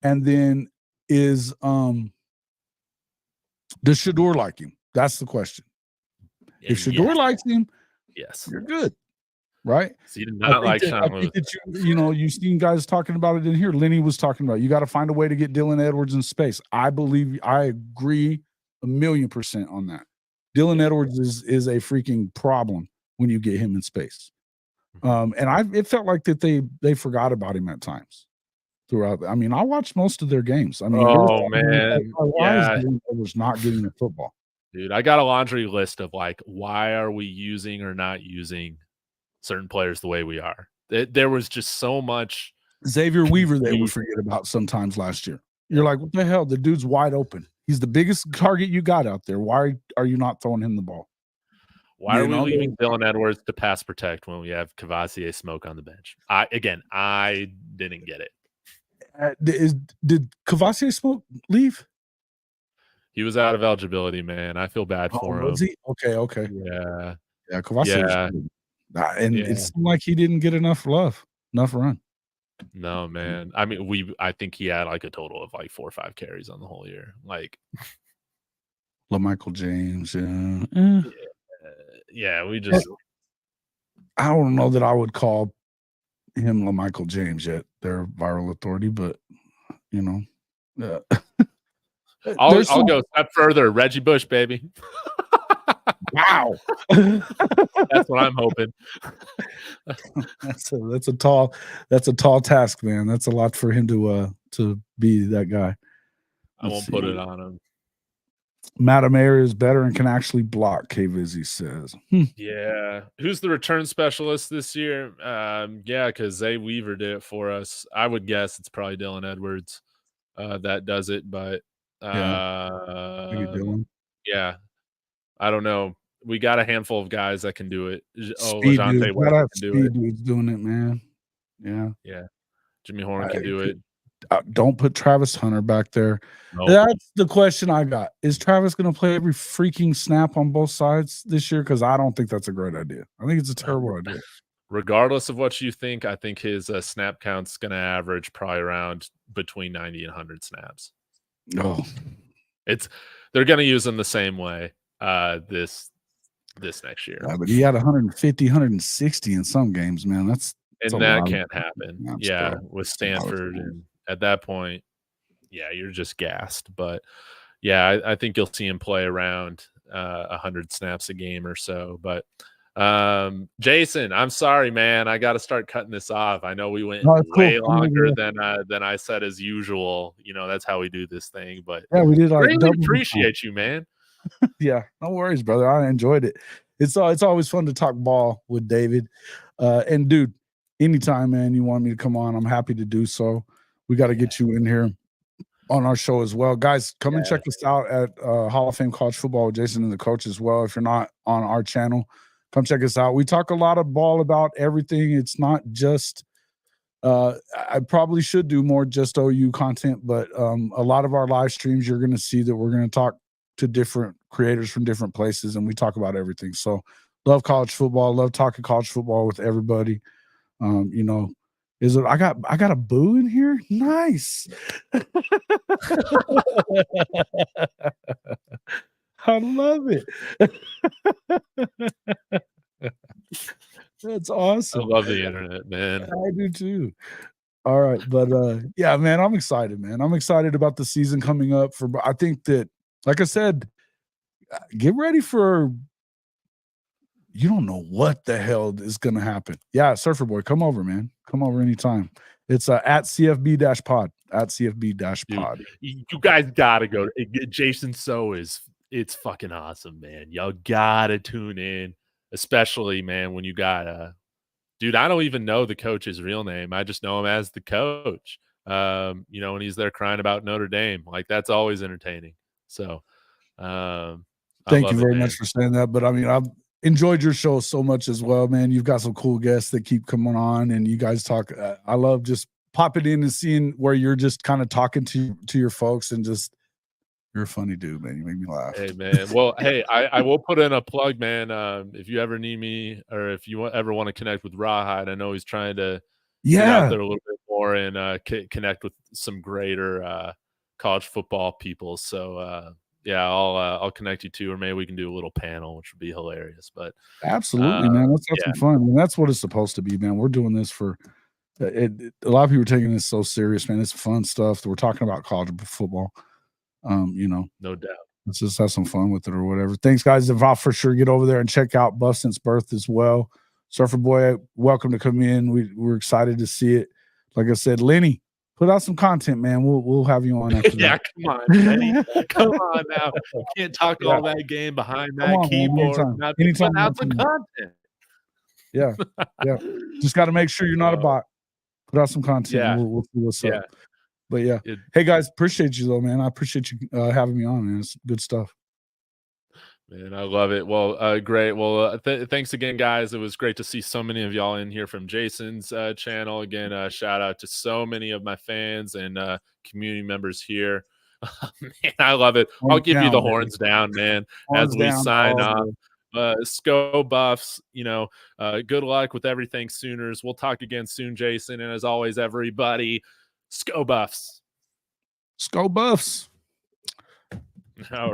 And then does Shador like him? That's the question. If Shador likes him, yes, you're good. right? So you did not like Sean Lewis. I think that you've seen guys talking about it in here. Lenny was talking about, you got to find a way to get Dylan Edwards in space. I agree 1,000,000% on that. Dylan Edwards is a freaking problem when you get him in space. And it felt like that they forgot about him at times throughout. I mean, I watched most of their games. I mean, man, why is Dylan Edwards not getting the football? Dude, I got a laundry list of like, why are we using or not using certain players the way we are? There was just so much. Xavier Weaver they would forget about sometimes last year. You're like, what the hell? The dude's wide open. He's the biggest target you got out there. Why are you not throwing him the ball? Why are we leaving Dylan Edwards to pass protect when we have Cavassier Smoke on the bench? I didn't get it. Did Cavassier Smoke leave? He was out of eligibility, man. I feel bad for him. Was he? Okay. Yeah. Cavassier. And it seemed like he didn't get enough love, enough run. No, man. I mean, I think he had like a total of like 4 or 5 carries on the whole year. Like LaMichael James, yeah, we just. I don't know that I would call him LaMichael James yet. They're viral authority, but I'll go a step further. Reggie Bush, baby. Wow, that's what I'm hoping. That's a tall task, man. That's a lot for him to be that guy. I won't put it on him. Madam Air is better and can actually block, K Vizzy says. Yeah. Who's the return specialist this year? Yeah, because Zay Weaver did it for us. I would guess it's probably Dylan Edwards that does it, but maybe Dylan. Yeah. I don't know. We got a handful of guys that can do it. LaJohntay West can do it. Dude's doing it, man. Yeah. Jimmy Horn can do it. Don't put Travis Hunter back there. Nope. That's the question I got. Is Travis going to play every freaking snap on both sides this year? Because I don't think that's a great idea. I think it's a terrible idea. Regardless of what you think, I think his snap count's going to average probably around between 90 and 100 snaps. Oh, they're going to use him the same way this next year. Yeah, but he had 150, 160 in some games, man. That can't happen. Yeah, with Stanford, and at that point, you're just gassed. But yeah, I think you'll see him play around 100 snaps a game or so. But Jason, I'm sorry, man. I got to start cutting this off. I know we went way longer than I said as usual. That's how we do this thing. But yeah, we did. Really appreciate you, man. Yeah, no worries, brother. I enjoyed it. It's always fun to talk ball with David. And dude, anytime, man, you want me to come on, I'm happy to do so. We got to get you in here on our show as well. Guys, come and check us out at Hall of Fame College Football with Jason and the coach as well. If you're not on our channel, come check us out. We talk a lot of ball about everything. It's not just I probably should do more just OU content, but a lot of our live streams, you're going to see that we're going to talk to different creators from different places, and we talk about everything. So love college football, love talking college football with everybody. I got a boo in here? Nice. I love it. That's awesome. I love the internet, man. I do too. All right, but yeah, man, I'm excited, man. I'm excited about the season coming up. I think that, like I said, get ready for. You don't know what the hell is going to happen. Yeah, Surfer Boy, come over, man. Come over anytime. It's at CFB-pod. At CFB-pod. Dude, you guys got to go. Jason it's fucking awesome, man. Y'all got to tune in, especially, man, when you got dude, I don't even know the coach's real name. I just know him as the coach. When he's there crying about Notre Dame. Like, that's always entertaining. So, thank you very much for saying that. But I mean, I've enjoyed your show so much as well, man. You've got some cool guests that keep coming on, and you guys talk. I love just popping in and seeing where you're just kind of talking to your folks, and just you're a funny dude, man. You make me laugh. Hey, man. Well, hey, I will put in a plug, man. If you ever need me, or if you ever want to connect with Rawhide, I know he's trying to get out there a little bit more and connect with some greater college football people. So yeah, I'll connect you to, or maybe we can do a little panel, which would be hilarious. But Absolutely, man. Let's have yeah, some fun. And that's what it's supposed to be, man. We're doing this for a lot of people are taking this so serious, man. It's fun stuff. We're talking about college football. You know, no doubt. let's just have some fun with it or whatever. Thanks, guys. If I'll for sure get over there and check out Buff Since Birth as well. Surfer Boy, welcome to come in. We're excited to see it. Like I said, Lenny, put out some content, man. We'll have you on after Yeah, that. come on, Benny. Come on now. You can't talk Yeah. all that game behind Come that on, man. keyboard. Anytime. Not be Anytime, putting out some anytime. content. Yeah. Yeah. Just got to make sure you're not a bot. Put out some content. Yeah. We'll see what's Yeah. up. But yeah. Hey guys, appreciate you though, man. I appreciate you having me on, man. It's good stuff. Man, I love it. Well, great. Well, thanks again, guys. It was great to see so many of y'all in here from Jason's channel. Again, shout out to so many of my fans and community members here. Man, I love it. I'll give you the horns down, man, as we sign off. Sco Buffs, you know, good luck with everything Sooners. We'll talk again soon, Jason. And as always, everybody, Sco Buffs. Sco Buffs. All right.